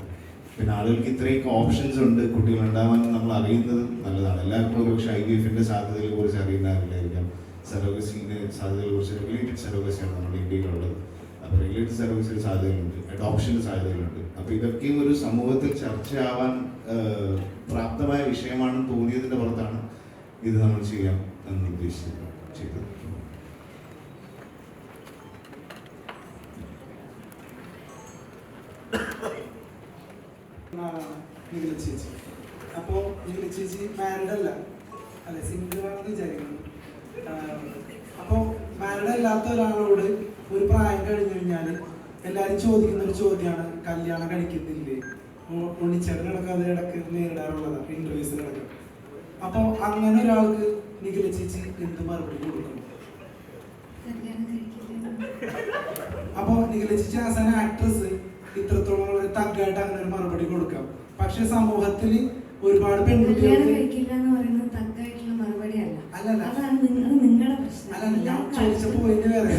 പിന്നെ ആളുകൾക്ക് ഇത്രയൊക്കെ ഓപ്ഷൻസ് ഉണ്ട് കുട്ടികൾ ഉണ്ടാവാൻ നമ്മൾ അറിയുന്നത് നല്ലതാണ്. എല്ലാവർക്കും ഒരുപക്ഷെ IVF-ന്റെ സാധ്യതകളെ കുറിച്ച് അറിയുന്നവരില്ലായിരിക്കാം. സറോഗസിന്റെ സാധ്യതകളെ കുറിച്ച് റെഗുലേറ്റഡ് സറോഗസിയാണ് നമ്മുടെ ഇന്ത്യയിലുള്ളത്. അപ്പോൾ റെഗുലേറ്റഡ് സറോഗസിയുടെ സാധ്യതകളുണ്ട്, അഡോപ്ഷൻ്റെ സാധ്യതകളുണ്ട്. അപ്പോൾ ഇതൊക്കെയും ഒരു സമൂഹത്തിൽ ചർച്ചയാവാൻ പ്രാപ്തമായ വിഷയമാണെന്ന് തോന്നിയതിൻ്റെ പുറത്താണ് ഇത് നമ്മൾ ചെയ്യാം എന്ന് ഉദ്ദേശിച്ചത് ചെയ്തത്. നിഖില ചേച്ചി. അപ്പോൾ നിഖില ചേച്ചി മാരീഡ് അല്ല, അല്ലെ സിംഗിൾ ആണെന്ന് വിചാരിക്കുന്നു. അപ്പോൾ മാരീഡ് അല്ലാത്ത ഒരാളോട് ഒരു പ്രായം കഴിഞ്ഞു കഴിഞ്ഞാൽ എല്ലാവരും ചോദിക്കുന്ന ഒരു ചോദ്യമാണ് കല്യാണം കഴിക്കുന്നില്ലേ. ഉണ്ണിച്ചേട്ടനടക്കം അത് ഇടയ്ക്ക് നേരിടാറുള്ളതാണ് ഇന്റർവ്യൂസിലടക്കം. അപ്പോൾ അങ്ങനെ ഒരാൾക്ക് നിഖില ചേച്ചി എന്ത് മറുപടി കൊടുക്കണം? അപ്പോൾ നിഖില ചേച്ചി ആസ് ആൻ ആക്ട്രസ് ഇത്രത്തോളം ഒരു തഗ്ഗായിട്ട് അങ്ങനെ ഒരു മറുപടി കൊടുക്കാം. പക്ഷെ സമൂഹത്തിൽ ഒരുപാട് പെൺകുട്ടികൾ ചോദിച്ച പോയിന്റ് വേറെ.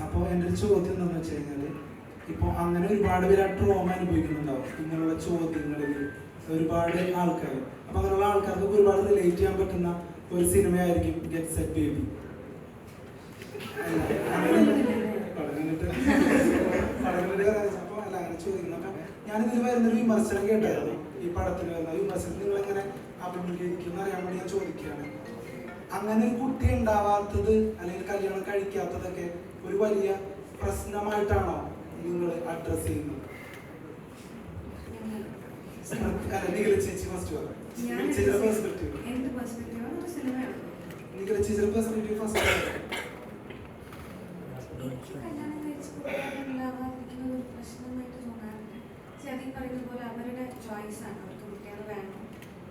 അപ്പോൾ എൻ്റെ ഒരു ചോദ്യം എന്താണെന്ന് വെച്ച് കഴിഞ്ഞാൽ, ഇപ്പോൾ അങ്ങനെ ഒരുപാട് പേര് ട്രോമ അനുഭവിക്കുന്നുണ്ടാവും ഇങ്ങനെയുള്ള ചോദ്യങ്ങളിൽ ഒരുപാട് ആൾക്കാർ. അപ്പം അങ്ങനെയുള്ള ആൾക്കാർക്ക് ഒരുപാട് റിലേറ്റ് ചെയ്യാൻ പറ്റുന്ന ഒരു സിനിമയായിരിക്കും ഗെറ്റ് സെറ്റ് ബേബി. അപ്പോൾ അല്ല അങ്ങനെ ചോദിക്കുന്നു. അപ്പം ഞാനിതിൽ വരുന്നൊരു വിമർശനം കേട്ടായിരുന്നു, ഈ പടത്തിൽ വരുന്ന വിമർശനം നിങ്ങൾ എങ്ങനെ അഭിമുഖീകരിക്കും അറിയാൻ വേണ്ടി ഞാൻ ചോദിക്കുകയാണ്. അങ്ങനെ ഒരു കുട്ടി ഉണ്ടാവാത്തത് അല്ലെങ്കിൽ കല്യാണം കഴിക്കാത്തതൊക്കെ ഒരു വലിയ പ്രശ്നമായിട്ടാണോ നിങ്ങൾ അഡ്രസ് ചെയ്യുന്നത്? നിഖില ചേച്ചി ഫസ്റ്റ് പറഞ്ഞു. നിഖില ചേച്ചിയുടെ പെർസ്പെക്റ്റീവ് ഫസ്റ്റ്. അവരുടെ ചോയ്സ് ആണ്. അവർക്ക് കുട്ടികൾ വേണം,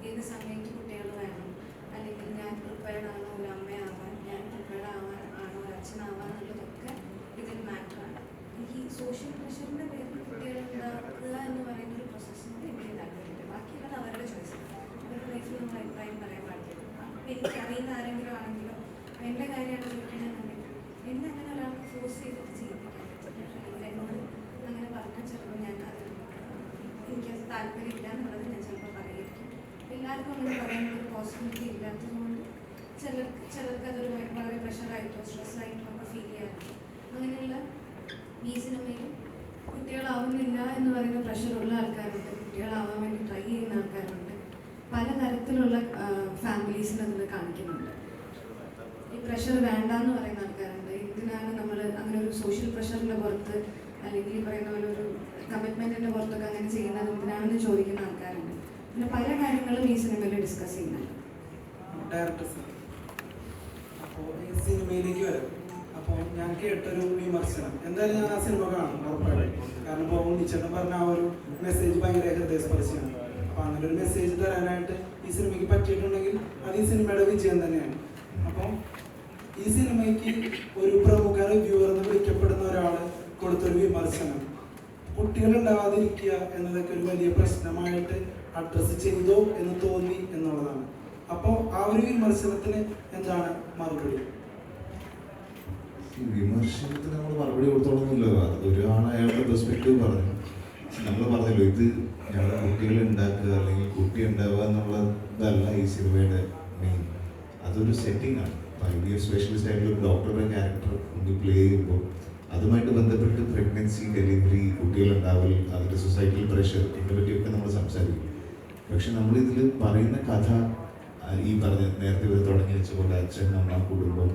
ഏത് സമയത്ത് കുട്ടികൾ വേണം, അല്ലെങ്കിൽ ഞാൻ പ്രിപ്പയർഡ് ആണോ ഒരു അമ്മയാവാൻ, ഞാൻ പ്രിപ്പയർഡ് ആണോ ഒരു അച്ഛനാവാൻ എന്നുള്ളതൊക്കെ ഇതിൽ മാറ്ററാണ്. എനിക്ക് ഈ സോഷ്യൽ പ്രഷറിൻ്റെ പേരിൽ കുട്ടികൾ ഉണ്ടാക്കുക എന്ന് പറയുന്ന ഒരു പ്രോസസ്സിനോട് എനിക്ക് താല്പര്യമില്ല. ബാക്കിയുള്ളത് അവരുടെ ചോയ്സാണ്. അവരുടെ ലൈഫിൽ നമ്മൾ അഭിപ്രായം പറയാൻ പാടില്ല. എനിക്ക് അറിയുന്ന ആരെങ്കിലും ആണെങ്കിലോ എൻ്റെ കാര്യമാണ് ചോദിക്കണമെന്നുണ്ടെങ്കിൽ എന്നെ അങ്ങനെ ഒരാൾക്ക് ഫോഴ്സ് ചെയ്തിട്ട് ചെയ്യിപ്പിക്കാൻ പറ്റില്ല. എന്നോട് അങ്ങനെ പറഞ്ഞാൽ ചിലപ്പോൾ ഞാൻ അത് എനിക്കത് താല്പര്യമില്ല എന്നുള്ളത് ഞാൻ ചിലപ്പോൾ പറയായിരിക്കും. എല്ലാവർക്കും അങ്ങനെ പറയാനുള്ളൊരു പോസിബിലിറ്റി ഇല്ലാത്തതുകൊണ്ട് ചിലർക്ക് അതൊരു വളരെ പ്രഷറായിട്ടോ സ്ട്രെസ്സായിട്ടോ ഒക്കെ ഫീൽ ചെയ്യാറുണ്ട്. അങ്ങനെയുള്ള ഈ സിനിമയിൽ കുട്ടികളാവുന്നില്ല എന്ന് പറയുന്ന പ്രഷറുള്ള ആൾക്കാരുണ്ട്, കുട്ടികളാവാൻ വേണ്ടി ട്രൈ ചെയ്യുന്ന ആൾക്കാരുണ്ട്, പലതരത്തിലുള്ള ഫാമിലീസിന് അതിൽ കാണിക്കുന്നുണ്ട്. ഈ പ്രഷർ വേണ്ടാന്ന് പറയുന്ന ആൾക്കാരുണ്ട്. എന്തിനാണ് നമ്മൾ അങ്ങനെ ഒരു സോഷ്യൽ പ്രഷറിൻ്റെ പുറത്ത് അല്ലെങ്കിൽ ഈ പറയുന്ന പോലെ ഒരു കമ്മിറ്റ്മെൻറ്റിൻ്റെ പുറത്തൊക്കെ അങ്ങനെ ചെയ്യുന്നത് എന്തിനാണെന്ന് ചോദിക്കുന്ന ആൾക്കാരുണ്ട്. പിന്നെ പല കാര്യങ്ങളും ഈ സിനിമയിൽ ഡിസ്കസ് ചെയ്യുന്നുണ്ട്. ഡയറക്ടർ സാർ, അപ്പോൾ ഈ സിനിമയിലേക്ക് വരാം. അപ്പോൾ ഞാൻ കേട്ടൊരു വിമർശനം, എന്തായാലും ഞാൻ ആ സിനിമ കാണും ഉറപ്പായിട്ടും. കാരണം ഇപ്പോൾ ഉണ്ണിച്ചേട്ടൻ പറഞ്ഞ ആ ഒരു മെസ്സേജ് ഭയങ്കര ഹൃദയസ്പർശിയാണ്. അപ്പോൾ അങ്ങനെ ഒരു മെസ്സേജ് തരാനായിട്ട് ഈ സിനിമയ്ക്ക് പറ്റിയിട്ടുണ്ടെങ്കിൽ അത് ഈ സിനിമയുടെ വിജയം തന്നെയാണ്. അപ്പോൾ ഈ സിനിമയ്ക്ക് ഒരു പ്രമുഖ റിവ്യൂവർ എന്ന് വിളിക്കപ്പെടുന്ന ഒരാൾ കൊടുത്തൊരു വിമർശനം കുട്ടികൾ ഉണ്ടാവാതിരിക്കുക എന്നതൊക്കെ ഒരു വലിയ പ്രശ്നമായിട്ട് അഡ്രസ്സ് ചെയ്തോ എന്ന് തോന്നി എന്നുള്ളതാണ്. അപ്പോൾ ആ ഒരു വിമർശനത്തിന് എന്താണ് മറുപടി? വിമർശനത്തിന് നമ്മൾ മറുപടി കൊടുത്തോളന്നില്ല. ഒരാൾ അയാളുടെ പെർസ്പെക്റ്റീവ് പറഞ്ഞു. നമ്മൾ പറഞ്ഞല്ലോ, ഇത് ഞങ്ങളുടെ കുട്ടികൾ ഉണ്ടാക്കുക അല്ലെങ്കിൽ കുട്ടി ഉണ്ടാവുക എന്നുള്ളതല്ല ഈ സിനിമയുടെ മെയിൻ. അതൊരു സെറ്റിംഗ് ആണ്. IVF സ്പെഷ്യലിസ്റ്റ് ആയിട്ടുള്ള ഒരു ഡോക്ടറുടെ ക്യാരക്ടർ പ്ലേ ചെയ്യുമ്പോൾ അതുമായിട്ട് ബന്ധപ്പെട്ട് പ്രഗ്നൻസി, ഡെലിവറി, കുട്ടികളുണ്ടാവൽ, അതിൻ്റെ സൊസൈറ്റൽ പ്രഷർ, ഇതിനെ പറ്റിയൊക്കെ നമ്മൾ സംസാരിക്കും. പക്ഷെ നമ്മളിതിൽ പറയുന്ന കഥ ഈ പറഞ്ഞ നേരത്തെ ഇവർ തുടങ്ങി വെച്ചുകൊണ്ട് അച്ഛൻ, അമ്മ, കുടുംബം,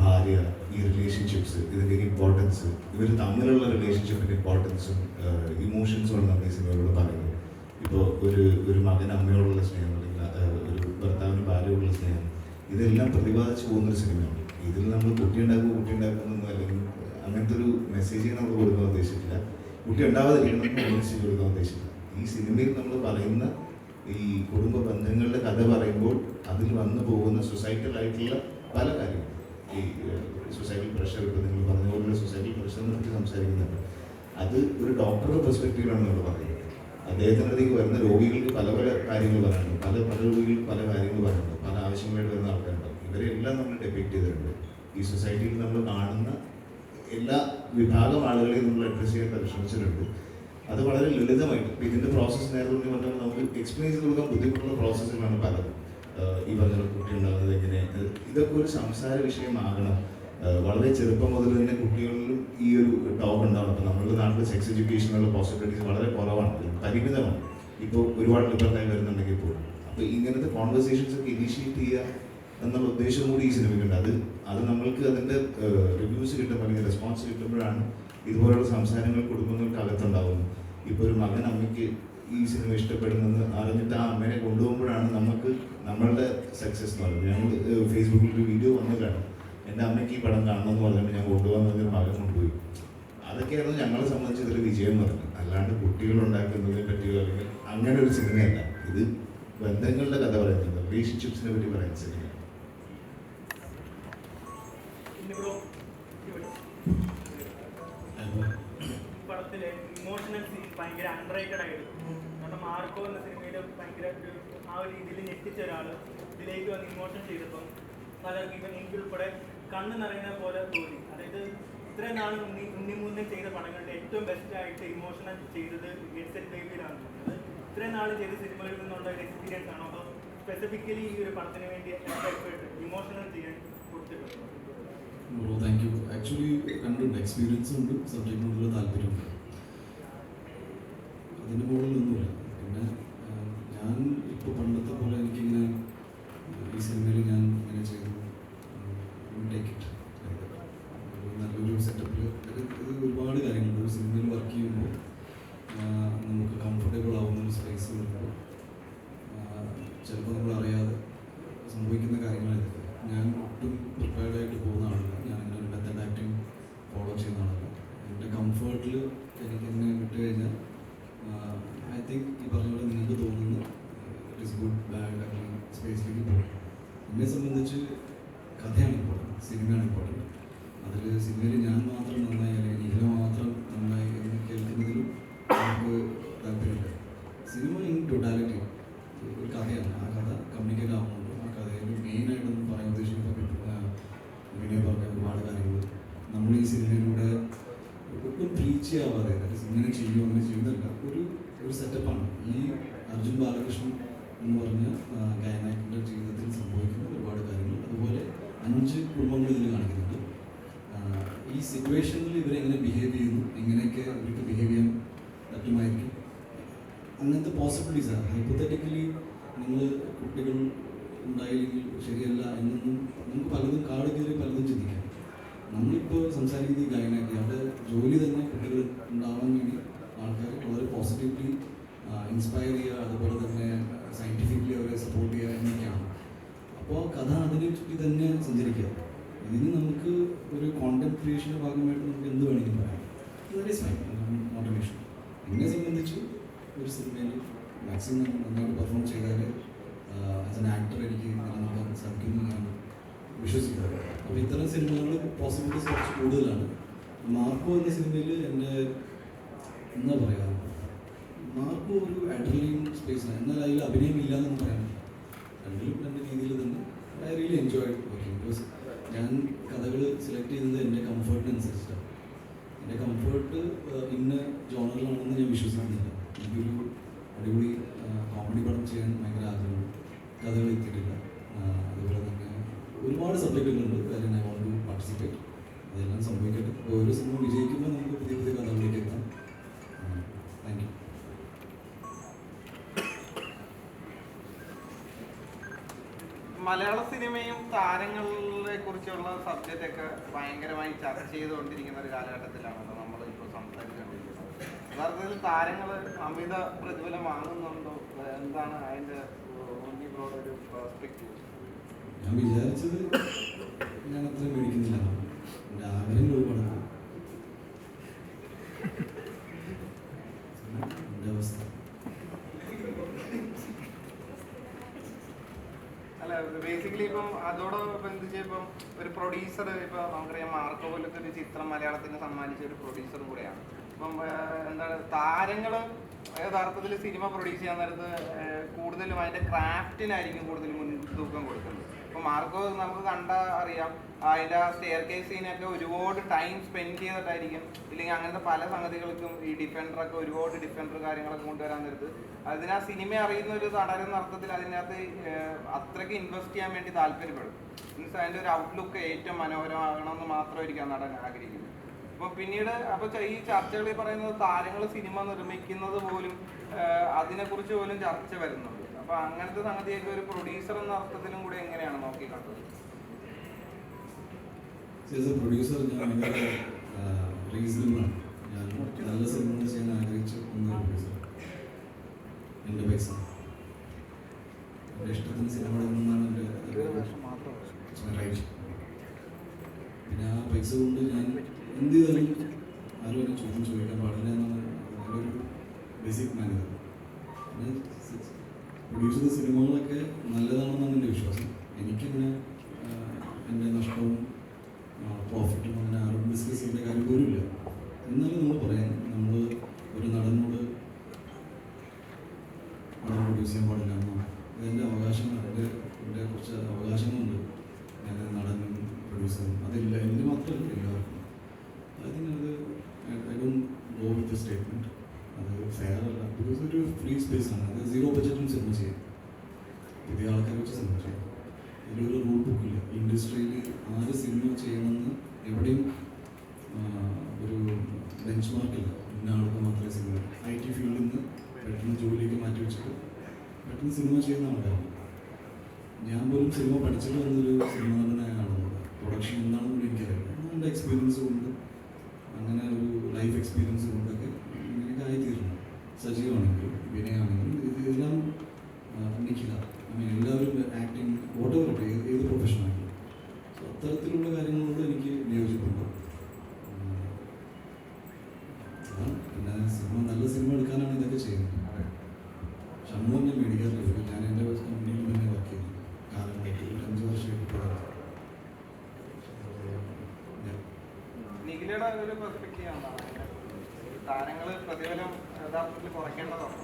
ഭാര്യ, ഈ റിലേഷൻഷിപ്സ്, ഇതിൻ്റെ ഇമ്പോർട്ടൻസ്, ഇവർ തമ്മിലുള്ള റിലേഷൻഷിപ്പിൻ്റെ ഇമ്പോർട്ടൻസും ഇമോഷൻസുമാണ് നമ്മൾ ഈ സിനിമയോട് പറയുന്നത്. ഇപ്പോൾ ഒരു മകൻ അമ്മയോടുള്ള സ്നേഹം അല്ലെങ്കിൽ ഒരു ഭർത്താവിന് ഭാര്യയോടുള്ള സ്നേഹം, ഇതെല്ലാം പ്രതിപാദിച്ചു പോകുന്നൊരു സിനിമയാണ്. ഇതിൽ നമ്മൾ കുട്ടി ഉണ്ടാക്കുന്നൊന്നും അല്ലെങ്കിൽ അങ്ങനത്തെ ഒരു മെസ്സേജ് നമ്മൾ കൊടുക്കാൻ ഉദ്ദേശിച്ചില്ല. കുട്ടി ഉണ്ടാവാതിരിക്കണം മെസ്സേജ് കൊടുക്കാൻ ഉദ്ദേശിച്ചില്ല. ഈ സിനിമയിൽ നമ്മൾ പറയുന്ന ഈ കുടുംബ ബന്ധങ്ങളുടെ കഥ പറയുമ്പോൾ അതിൽ വന്നു പോകുന്ന സൊസൈറ്റൽ ആയിട്ടുള്ള പല കാര്യങ്ങളും, ഈ സൊസൈറ്റൽ പ്രഷർ, ഇപ്പോൾ നിങ്ങൾ പറഞ്ഞ പോലുള്ള സൊസൈറ്റൽ പ്രഷറിനെ പറ്റി സംസാരിക്കുന്നുണ്ട്. അത് ഒരു ഡോക്ടറുടെ പെർസ്പെക്റ്റീവിലാണ് നമ്മൾ പറയുന്നത്. അദ്ദേഹത്തിൻ്റെ അടുത്തേക്ക് വരുന്ന രോഗികൾക്ക് പല പല കാര്യങ്ങൾ പറയാനുണ്ട്, പല രോഗികൾക്ക് പല കാര്യങ്ങൾ പറയാനുണ്ട്, പല ആവശ്യങ്ങളായിട്ട് വരുന്ന ആൾക്കാരുണ്ടാവും. ഇവരെല്ലാം നമ്മൾ ഡെപിക്റ്റ് ചെയ്തിട്ടുണ്ട്. ഈ സൊസൈറ്റിയിൽ നമ്മൾ കാണുന്ന എല്ലാ വിഭാഗം ആളുകളെയും നമ്മൾ അഡ്രസ് ചെയ്യാൻ പരിശ്രമിച്ചിട്ടുണ്ട്. അത് വളരെ ലളിതമായിട്ട് ഇതിൻ്റെ പ്രോസസ്സ് നേരത്തെ പറഞ്ഞാൽ നമുക്ക് എക്സ്പ്ലെയിൻ ചെയ്ത് കൊടുക്കാൻ ബുദ്ധിമുട്ടുള്ള പ്രോസസ്സുകളാണ് പലതും. ഈ പറഞ്ഞ കുട്ടി ഉണ്ടാകുന്നത് എങ്ങനെ, ഇതൊക്കെ ഒരു സംസാര വിഷയമാകണം. വളരെ ചെറുപ്പം മുതൽ തന്നെ കുട്ടികളിലും ഈ ഒരു ടോക്ക് ഉണ്ടാവണം. അപ്പോൾ നമ്മുടെ നാട്ടിൽ സെക്സ് എഡ്യൂക്കേഷനുള്ള പോസിബിലിറ്റീസ് വളരെ കുറവാണ്, പരിമിതമാണ്. ഇപ്പോൾ ഒരുപാട് ലിബറലായി വരുന്നുണ്ടെങ്കിൽ പോലും. അപ്പോൾ ഇങ്ങനത്തെ കോൺവെർസേഷൻസ് ഒക്കെ ഇനീഷ്യേറ്റ് ചെയ്യുക എന്നുള്ള ഉദ്ദേശം കൂടി ഈ സിനിമയ്ക്കുണ്ട്. അത് നമ്മൾക്ക് അതിൻ്റെ റിവ്യൂസ് കിട്ടുമ്പോൾ അല്ലെങ്കിൽ റെസ്പോൺസ് കിട്ടുമ്പോഴാണ് ഇതുപോലുള്ള സംസാരങ്ങൾ കുടുംബങ്ങൾക്ക് അകത്തുണ്ടാവുന്നത്. ഇപ്പോൾ ഒരു മകൻ അമ്മയ്ക്ക് ഈ സിനിമ ഇഷ്ടപ്പെടുന്നെന്ന് അറിഞ്ഞിട്ട് ആ അമ്മേനെ കൊണ്ടുപോകുമ്പോഴാണ് നമുക്ക് നമ്മളുടെ സക്സസ് എന്ന് പറയുന്നത്. ഞങ്ങൾ ഫേസ്ബുക്കിൽ ഒരു വീഡിയോ വന്നതാണ്, എൻ്റെ അമ്മയ്ക്ക് ഈ പടം കാണണമെന്ന് പറഞ്ഞിട്ട് ഞാൻ കൊണ്ടുപോകാൻ ഒരു മകൻ കൊണ്ടുപോയി. അതൊക്കെയായിരുന്നു ഞങ്ങളെ സംബന്ധിച്ച് ഇതൊരു വിജയം പറഞ്ഞു. അല്ലാണ്ട് കുട്ടികൾ ഉണ്ടാക്കുന്നതിനെ പറ്റിയോ അല്ലെങ്കിൽ അങ്ങനെ ഒരു സിനിമയല്ല ഇത്. ബന്ധങ്ങളുടെ കഥ പറയുന്നത്, റിലേഷൻഷിപ്സിനെ പറ്റി പറയുന്ന സിനിമ. പടത്തിലെ ഇമോഷണൽ സീൻ ഭയങ്കര അണ്ടർറേറ്റഡ് ആയിരുന്നു. കാരണം മാർക്കോ എന്ന സിനിമയിൽ ഭയങ്കര ആ ഒരു രീതിയിൽ ഞെട്ടിച്ച ഒരാൾ ഇതിലേക്ക് വന്ന് ഇമോഷൻ ചെയ്തപ്പം പലർക്കും ഇപ്പം എനിക്ക് ഉൾപ്പെടെ കണ്ണ് നിറയുന്ന പോലെ തോന്നി. അതായത് ഇത്രയും നാൾ ഉണ്ണിമൂന്നൻ ചെയ്ത പടങ്ങളുടെ ഏറ്റവും ബെസ്റ്റ് ആയിട്ട് ഇമോഷണൽ ചെയ്തത് ഗെറ്റ്സ് ആൻഡ് ബേബിയിലാണ്. അത് ഇത്രയും നാൾ ചെയ്ത സിനിമകളിൽ നിന്നുള്ള ഒരു എക്സ്പീരിയൻസ് ആണോ അതോ സ്പെസിഫിക്കലി ഈ ഒരു പടത്തിന് വേണ്ടി എഫേർട്ട് ഇമോഷണൽ ചെയ്യാൻ കൊടുത്തിട്ടുണ്ട്? Thank you. ആക്ച്വലി കണ്ടിട്ടുണ്ട്, എക്സ്പീരിയൻസും ഉണ്ട്, സബ്ജക്റ്റിനോടുള്ള താല്പര്യമുണ്ട്. അതിൻ്റെ മുകളിലൊന്നുമില്ല. പിന്നെ ഞാൻ ഇപ്പോൾ പണ്ടത്തെ പോലെ എനിക്കിങ്ങനെ ഈ സിനിമയിൽ ഞാൻ ഇങ്ങനെ ചെയ്തു ടേക്ക് ഇറ്റ് നല്ലൊരു സെറ്റപ്പിൽ ഇത് ഒരുപാട് കാര്യങ്ങളുണ്ട്. ഒരു സിനിമയിൽ വർക്ക് ചെയ്യുമ്പോൾ നമുക്ക് കംഫർട്ടബിൾ ആവുന്ന ഒരു സ്പേസ് വരുമ്പോൾ ചിലപ്പോൾ നമ്മൾ അറിയാതെ സംഭവിക്കുന്ന കാര്യങ്ങളിതൊക്കെ. ഞാൻ ഒട്ടും പ്രിപ്പയർഡ് ആയിട്ട് പോകുന്ന ആളല്ല. ഞാൻ അങ്ങനെ ഒരു മെത്തഡ് ആക്ടിങ് ഫോളോ ചെയ്യുന്ന ആളല്ല. എൻ്റെ കംഫർട്ടിൽ എനിക്ക് എന്നെ വിട്ട് കഴിഞ്ഞാൽ ഐ തിങ്ക് ഈ പറഞ്ഞ പോലെ നിങ്ങൾക്ക് തോന്നുന്ന ഇറ്റ് ഈസ് ഗുഡ് ബാഡ് അല്ലെങ്കിൽ സ്പേസിലേക്ക് പോകും. എന്നെ സംബന്ധിച്ച് കഥയാണ് ഇമ്പോർട്ടൻറ്റ്, സിനിമയാണ് ഇമ്പോർട്ടൻറ്റ്. അതിൽ സിനിമയിൽ ഞാൻ മാത്രം നന്നായി അല്ലെങ്കിൽ നിഖില മാത്രം നന്നായി എന്ന് കേൾക്കുന്നതിലും നമുക്ക് താല്പര്യമില്ല. സിനിമ ഇൻ ടോട്ടാലിറ്റി ഒരു കഥയാണ്. ആ കഥ കമ്മ്യൂണിക്കേറ്റ് ആവുന്നുണ്ട്. ആ കഥയിൽ മെയിനായിട്ടൊന്നും പറയാൻ ഉദ്ദേശിക്കുന്ന വിനയ പറഞ്ഞ ഒരുപാട് കാര്യങ്ങൾ നമ്മൾ ഈ സിനിമയിലൂടെ ഒട്ടും പ്രീച്ച് ചെയ്യാവാതെ ഇങ്ങനെ ചെയ്യുമോ അങ്ങനെ ചെയ്യുന്നതല്ല, ഒരു സെറ്റപ്പാണ്. ഈ അർജുൻ ബാലകൃഷ്ണൻ എന്ന് പറഞ്ഞ ഗായനായകൻ്റെ ജീവിതത്തിൽ സംഭവിക്കുന്ന ഒരുപാട് കാര്യങ്ങൾ, അതുപോലെ 5 കുടുംബങ്ങൾ ഇതിൽ കാണിക്കുന്നുണ്ട്. ഈ സിറ്റുവേഷനിൽ ഇവരെങ്ങനെ ബിഹേവ് ചെയ്യുന്നു, എങ്ങനെയൊക്കെ ഇവർക്ക് ബിഹേവ് ചെയ്യാൻ പറ്റുമായിരിക്കും, അങ്ങനത്തെ പോസിബിലിറ്റീസാണ്. ഹൈപ്പോത്തറ്റിക്കലി നിങ്ങൾ കുട്ടികൾ ഉണ്ടായില്ലെങ്കിൽ ശരിയല്ല എന്നൊന്നും നമുക്ക് പലതും കാട് കയറി പലതും ചിന്തിക്കാം. നമ്മളിപ്പോൾ സംസാരിക്കുന്ന ഈ ഗായനാക്കി അവിടെ ജോലി തന്നെ കുട്ടികൾ ഉണ്ടാവാൻ വേണ്ടി ആൾക്കാർ വളരെ പോസിറ്റീവ്ലി ഇൻസ്പയർ ചെയ്യുക, അതുപോലെ തന്നെ സയൻറ്റിഫിക്കലി അവരെ സപ്പോർട്ട് ചെയ്യുക എന്നൊക്കെയാണ്. അപ്പോൾ കഥ അതിനെ ചുറ്റി തന്നെ സഞ്ചരിക്കുക. ഇതിന് നമുക്ക് ഒരു കോണ്ടന്റ് ക്രിയേഷൻ്റെ ഭാഗമായിട്ട് നമുക്ക് എന്ത് വേണമെങ്കിലും പറയാം. That is fine motivation. എന്നെ സംബന്ധിച്ച് ഒരു സിനിമയിൽ മാക്സിമം നന്നായിട്ട് പെർഫോം ചെയ്താൽ ആസ് എൻ ആക്ടർ എനിക്ക് നിലനിൽക്കാൻ സാധിക്കുന്നു ഞാൻ വിശ്വസിക്കുന്നത്. അപ്പോൾ ഇത്തരം സിനിമകൾ പോസിബിലിറ്റീസ് കുറച്ച് കൂടുതലാണ്. മാർക്കോ എന്ന സിനിമയിൽ എൻ്റെ എന്താ പറയുക, മാർക്കോ ഒരു അഡ്രിനലിൻ സ്പേസാണ്. എന്നാൽ അതിൽ അഭിനയമില്ല എന്നൊന്നും പറയാൻ പറ്റില്ല. രണ്ടിലും രണ്ട് രീതിയിൽ തന്നെ I really enjoy working. Because ഞാൻ കഥകൾ സെലക്ട് ചെയ്യുന്നത് എൻ്റെ കംഫർട്ടിനനുസരിച്ചിട്ടാണ്. എൻ്റെ കംഫർട്ട് ഇന്ന ജോണറിലാണെന്ന് ഞാൻ വിശ്വസിക്കുന്നില്ല. എനിക്കൊരു അടിപൊളി കോമഡി പടം ചെയ്യാൻ ഭയങ്കര ആഗ്രഹമുണ്ട്. കഥകൾ എത്തിയിട്ടില്ല. അതുപോലെ തന്നെ ഒരുപാട് സബ്ജക്റ്റുകളുണ്ട് കാര്യം ഐ വോണ്ട് ടു പാർട്ടിസിപ്പേറ്റ്. അതെല്ലാം സംഭവിക്കട്ടെ. ഓരോ സിനിമ വിജയിക്കുമ്പോൾ നമുക്ക് പുതിയ പുതിയ കഥകളിലേക്ക് എത്താം. Thank you. മലയാള സിനിമയും താരങ്ങളെ കുറിച്ചുള്ള സബ്ജക്റ്റ് ഒക്കെ ഭയങ്കരമായി ചർച്ച ചെയ്തുകൊണ്ടിരിക്കുന്ന ഒരു കാലഘട്ടത്തിലാണല്ലോ നമ്മൾ ഇപ്പോൾ സംസാരിച്ചുകൊണ്ടിരിക്കുന്നത്. യഥാർത്ഥത്തിൽ താരങ്ങൾ അമിത പ്രതിഫലം വാങ്ങുന്നുണ്ടോ? എന്താണ് അതിൻ്റെ ഒരു പെർസ്പെക്റ്റീവ്? ഞാൻ വിചാരിച്ചത് ഞാൻ അത്ര മേടിക്കുന്നില്ല. എൻ്റെ ആഗ്രഹങ്ങൾ ഒരുപാട്. എൻ്റെ അവസ്ഥ അല്ല, ബേസിക്കലി ഇപ്പം ആ അതോടനുബന്ധിച്ച് ഇപ്പം ഒരു പ്രൊഡ്യൂസർ, ഇപ്പോൾ നമുക്കറിയാം മാർക്കോ പോലത്തെ ഒരു ചിത്രം മലയാളത്തിന് സമ്മാനിച്ച ഒരു പ്രൊഡ്യൂസറും കൂടെയാണ്. അപ്പം എന്താണ് താരങ്ങൾ യഥാർത്ഥത്തിൽ സിനിമ പ്രൊഡ്യൂസ് ചെയ്യാൻ നേരത്ത് കൂടുതലും അതിൻ്റെ ക്രാഫ്റ്റിനായിരിക്കും കൂടുതൽ മുൻതൂക്കം കൊടുക്കുന്നത്. ഇപ്പോൾ മാർക്കോ നമുക്ക് കണ്ടാൽ അറിയാം, അതിൻ്റെ സ്റ്റെയർ കേസ് സീനൊക്കെ ഒരുപാട് ടൈം സ്പെൻഡ് ചെയ്തിട്ടായിരിക്കും, ഇല്ലെങ്കിൽ അങ്ങനത്തെ പല സംഗതികൾക്കും ഈ ഡിഫൻഡറൊക്കെ ഒരുപാട് ഡിഫൻഡർ കാര്യങ്ങളൊക്കെ കൊണ്ടുവരാൻ നേരത്ത് അതിനാ സിനിമ അറിയുന്ന ഒരു നടനെന്ന അർത്ഥത്തിൽ അതിനകത്ത് അത്രയ്ക്ക് ഇൻവെസ്റ്റ് ചെയ്യാൻ വേണ്ടി താല്പര്യപ്പെടും. മീൻസ് അതിൻ്റെ ഒരു ഔട്ട്ലുക്ക് ഏറ്റവും മനോഹരമാകണമെന്ന് മാത്രമായിരിക്കും ആ നടൻ ആഗ്രഹിക്കുന്നത്. അപ്പോൾ പിന്നീട് അപ്പോൾ ഈ ചർച്ചകളിൽ പറയുന്നത് താരങ്ങൾ സിനിമ നിർമ്മിക്കുന്നത് പോലും അതിനെക്കുറിച്ച് പോലും ചർച്ച വരുന്നുണ്ട്. അപ്പോൾ അങ്ങനത്തെ സംഗതിയൊക്കെ ഒരു പ്രൊഡ്യൂസർ എന്ന അർത്ഥത്തിലും കൂടെ എങ്ങനെയാണ് നോക്കിക്കണ്ടത്? പ്രൊഡ്യൂസർ ഞാൻ ഭയങ്കര റീസണബിളാണ്. ഞാൻ നല്ല സിനിമകൾ ചെയ്യാൻ ആഗ്രഹിച്ച ഒന്നൊരു പ്രൊഡ്യൂസർ എൻ്റെ പൈസ, എൻ്റെ ഇഷ്ടത്തിന് സിനിമ എടുക്കുന്നതാണ് എൻ്റെ റൈറ്റ്. പിന്നെ ആ പൈസ കൊണ്ട് ഞാൻ എന്ത് ചെയ്താലും ആരും എന്നെ ചോദിക്കാൻ പാടില്ല എന്നാണ് എൻ്റെ ഒരു ബേസിക് മാനേജർ. പിന്നെ പ്രൊഡ്യൂസ് ചെയ്ത സിനിമകളൊക്കെ നല്ലതാണെന്നാണ് എൻ്റെ വിശ്വാസം. എനിക്കങ്ങനെ എൻ്റെ നഷ്ടവും പ്രോഫിറ്റും അങ്ങനെ ആരും ഡിസ്കസ് ചെയ്യേണ്ട കാര്യം പോലും ഇല്ല. എന്നാലും നമ്മൾ പറയാം, നമ്മൾ ഒരു നടനോട് പടം പ്രൊഡ്യൂസ് ചെയ്യാൻ പാടില്ല എന്നോ, ഇതെൻ്റെ അവകാശമാണ്, എൻ്റെ കുറച്ച് അവകാശങ്ങളുണ്ട്. ഞാൻ നടനും പ്രൊഡ്യൂസറും അതില്ല, എൻ്റെ മാത്രമല്ല എല്ലാവർക്കും. അതിനത് I don't go with a statement. അത് ഫെയർ അല്ല. ബിക്കോസ് ഒരു ഫ്രീ സ്പേസ് ആണ്. അത് 0 ബഡ്ജറ്റും സിനിമ ചെയ്യാം, പുതിയ ആൾക്കാരെ വെച്ച് സിനിമ ചെയ്യാം. ഇതിലൊരു റൂൾ ബുക്കില്ല. ഇൻഡസ്ട്രിയിൽ ആര് സിനിമ ചെയ്യണമെന്ന് എവിടെയും ഒരു ബെഞ്ച് മാർക്കില്ല. ഇന്ന ആൾക്ക് മാത്രമേ സിനിമ. IT ഫീൽഡിൽ നിന്ന് പെട്ടെന്ന് ജോലിയൊക്കെ മാറ്റി വെച്ചിട്ട് പെട്ടെന്ന് സിനിമ ചെയ്യുന്ന ആൾക്കാരാണ്. ഞാൻ പോലും സിനിമ പഠിച്ചിട്ട് വന്നൊരു സിനിമ നടനായാണ്. പ്രൊഡക്ഷൻ എന്താണെന്ന് എനിക്കറിയാം. എൻ്റെ എക്സ്പീരിയൻസ് കൊണ്ട്, അങ്ങനെ ഒരു ലൈഫ് എക്സ്പീരിയൻസ് കൊണ്ടൊക്കെ ഇങ്ങനെയൊക്കെ ആയിത്തീരുന്നു. സജീവമാണെങ്കിലും വിനയാണെങ്കിലും ഇതെല്ലാം നിൽക്കില്ല. എല്ലാവരും ആക്ടിങ് വോട്ടെവർ ഏത് പ്രൊഫഷനാണെങ്കിലും. സോ അത്തരത്തിലുള്ള കാര്യങ്ങളോട് എനിക്ക് വിയോജിപ്പുണ്ട്. പിന്നെ സിനിമ, നല്ല സിനിമ എടുക്കാനാണ് ഇതൊക്കെ ചെയ്യുന്നത്. ശമ്പളം ഞാൻ മേടിക്കാറില്ല. ഞാൻ എൻ്റെ കമ്പനിയിൽ തന്നെ വർക്ക് ചെയ്യുന്നു കാലങ്ങളായിട്ട്, 5 വർഷമായിട്ട്. നിഖിലയുടെ ഒരു പെർസ്പെക്റ്റീവ് ആണ് താരങ്ങൾ പ്രതിഫലം യഥാർത്ഥത്തിൽ കുറയ്ക്കേണ്ടതാണ്.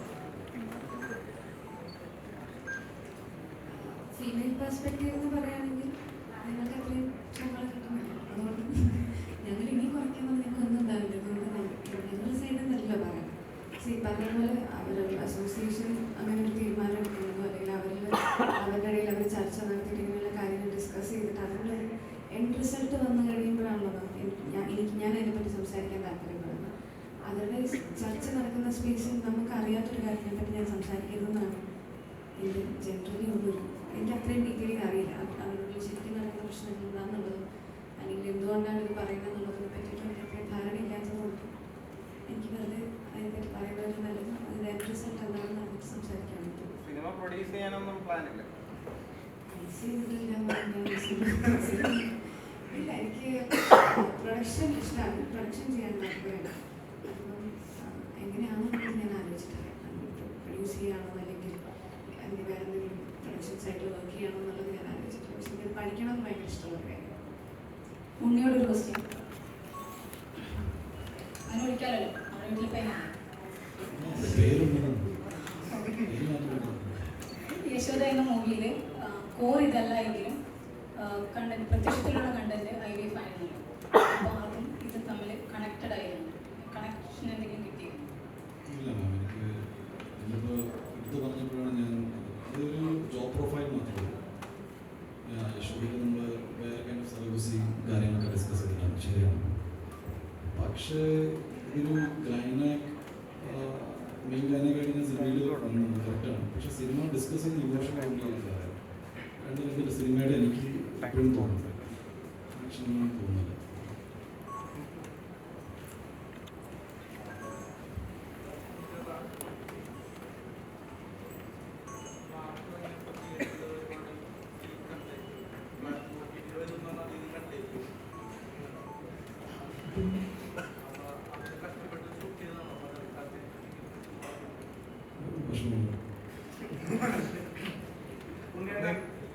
ഫീമെയിൽ പെർസ്പെക്റ്റീവ് എന്ന് പറയുകയാണെങ്കിൽ നിങ്ങൾക്ക് അത്രയും ശമ്പളം കിട്ടുന്നില്ല. അതുകൊണ്ട് ഞങ്ങൾ ഇനി കുറയ്ക്കുന്നത് നിങ്ങൾക്ക് ഒന്നും ഉണ്ടാവില്ല. അതുകൊണ്ട് ഞങ്ങളുടെ സൈഡിൽ നിന്നല്ല പറയാം. പറഞ്ഞ പോലെ അവരൊരു അസോസിയേഷൻ അങ്ങനെ ഒരു തീരുമാനം എടുക്കുന്നതോ അല്ലെങ്കിൽ അവരുടെ ഇടയിൽ അവർ ചർച്ച നടത്തിയിട്ട് ഇങ്ങനെയുള്ള കാര്യങ്ങൾ ഡിസ്കസ് ചെയ്തിട്ട് അതിൻ്റെ ഒരു എൻഡ് റിസൾട്ട് വന്നു കഴിയുമ്പോഴാണല്ലോ ഞാൻ അതിനെപ്പറ്റി സംസാരിക്കാൻ താല്പര്യപ്പെടുന്നത്. അവരുടെ ചർച്ച നടക്കുന്ന സ്പേസിൽ നമുക്ക് അറിയാത്തൊരു കാര്യത്തെപ്പറ്റി ഞാൻ സംസാരിക്കുന്നതെന്നാണ് എൻ്റെ ജനറലി ഉള്ളൊരു, എനിക്ക് അത്രയും ഡീറ്റെയിലിംഗ് അറിയില്ല. അവരുടെ ശരിക്കും നടക്കുന്ന പ്രശ്നങ്ങൾ എന്താണെന്നുള്ളതും അല്ലെങ്കിൽ എന്തുകൊണ്ടാണ് ഇത് പറയുന്നത് എന്നുള്ളതിനെ പറ്റിയിട്ട് എനിക്ക് അത്രയും ധാരണയില്ലാത്തതുകൊണ്ട് എനിക്ക് വെറുതെ അതിനെപ്പറ്റി പറയുന്നത് നല്ലത്. അതിൻ്റെ എൻഡ് റിസൾട്ട് എന്താണെന്ന് അതിനെപ്പറ്റി സംസാരിക്കാൻ പറ്റും. സിനിമ പ്രൊഡ്യൂസ് ചെയ്യാനൊന്നും പ്ലാനില്ല? ഇല്ല, എനിക്ക് പ്രൊഡക്ഷൻ ഇഷ്ടമാണ്. പ്രൊഡക്ഷൻ ചെയ്യാൻ താല്പര്യമാണ്. അപ്പം എങ്ങനെയാണെന്നുള്ളത് ഞാൻ ആലോചിച്ചിട്ടില്ല. പ്രൊഡ്യൂസ് ചെയ്യാണോ അല്ലെങ്കിൽ വേറെ എന്തെങ്കിലും പ്രൊഡക്ഷൻ സൈഡിൽ വർക്ക് ചെയ്യണോ എന്നുള്ളത് ഞാൻ ആലോചിച്ചിട്ടില്ല. പക്ഷെ എനിക്ക് പഠിക്കണം എന്ന് ഭയങ്കര ഇഷ്ടമുള്ള കാര്യം. ഉണ്ണിയോടൊരു ക്വസ്റ്റ്യൻ അനുവദിക്കാമല്ലോ. വീട്ടിലിപ്പോൾ യശോദ എന്ന മൂവിയിൽ കോർ ഇതല്ല എങ്കിലും കണ്ടന്റ്, പ്രത്യക്ഷത്തിലുള്ള കണ്ടന്റ് IVF ആയിരുന്നു. അപ്പോൾ അതും ഇത് തമ്മിൽ കണക്റ്റഡ് ആയിരുന്നു. കണക്ഷൻ എന്തെങ്കിലും കിട്ടിയോ? ഇല്ല മാം, എനിക്ക് ഇതിപ്പോൾ ഇത് പറഞ്ഞപ്പോഴാണ് ഞാൻ അതൊരു ജോബ് പ്രൊഫൈൽ മാത്രമേ. യശോദയിൽ നമ്മൾ വേറെ കൈൻഡ് ഓഫ് സർവീസിങ് കാര്യങ്ങളൊക്കെ ഡിസ്കസ് ചെയ്തിട്ടാണ്, ശരിയാണ്. പക്ഷേ ഇതൊരു ഗ്ലൈനാക് മെയിൻ ഗ്ലൈനാക് കഴിഞ്ഞ സിനിമയിൽ കറക്റ്റാണ്. പക്ഷേ സിനിമ ഡിസ്കസ് ചെയ്യുന്ന ഇമോഷൻ കൊണ്ടുള്ള രണ്ട് സിനിമയുടെ എനിക്ക് എപ്പോഴും തോന്നുന്നത് ആക്ഷനൊന്നും തോന്നുന്നില്ല.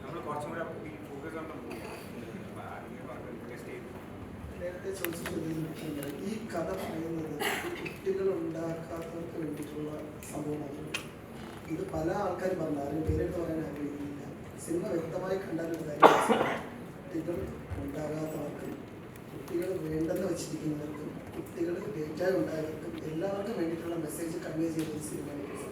നമ്മൾ കുറച്ചും കൂടെ ഫോക്കസ് ഉണ്ടാക്കാത്തവർക്ക് വേണ്ടിയിട്ടുള്ള സംഭവം മാത്രമേ. ഇത് പല ആൾക്കാരും പറഞ്ഞു, ആരും പേരെടുത്ത് പറയാൻ ആഗ്രഹിക്കുന്നില്ല. സിനിമ വ്യക്തമായി കണ്ടാലൊരു കാര്യം, കുട്ടികൾ ഉണ്ടാകാത്തവർക്കും കുട്ടികൾ വേണ്ടെന്ന് വെച്ചിരിക്കുന്നവർക്കും കുട്ടികൾ ഡേറ്റായി ഉണ്ടായവർക്കും എല്ലാവർക്കും വേണ്ടിയിട്ടുള്ള മെസ്സേജ് കൺവേ ചെയ്യുന്ന സിനിമയിലേക്ക്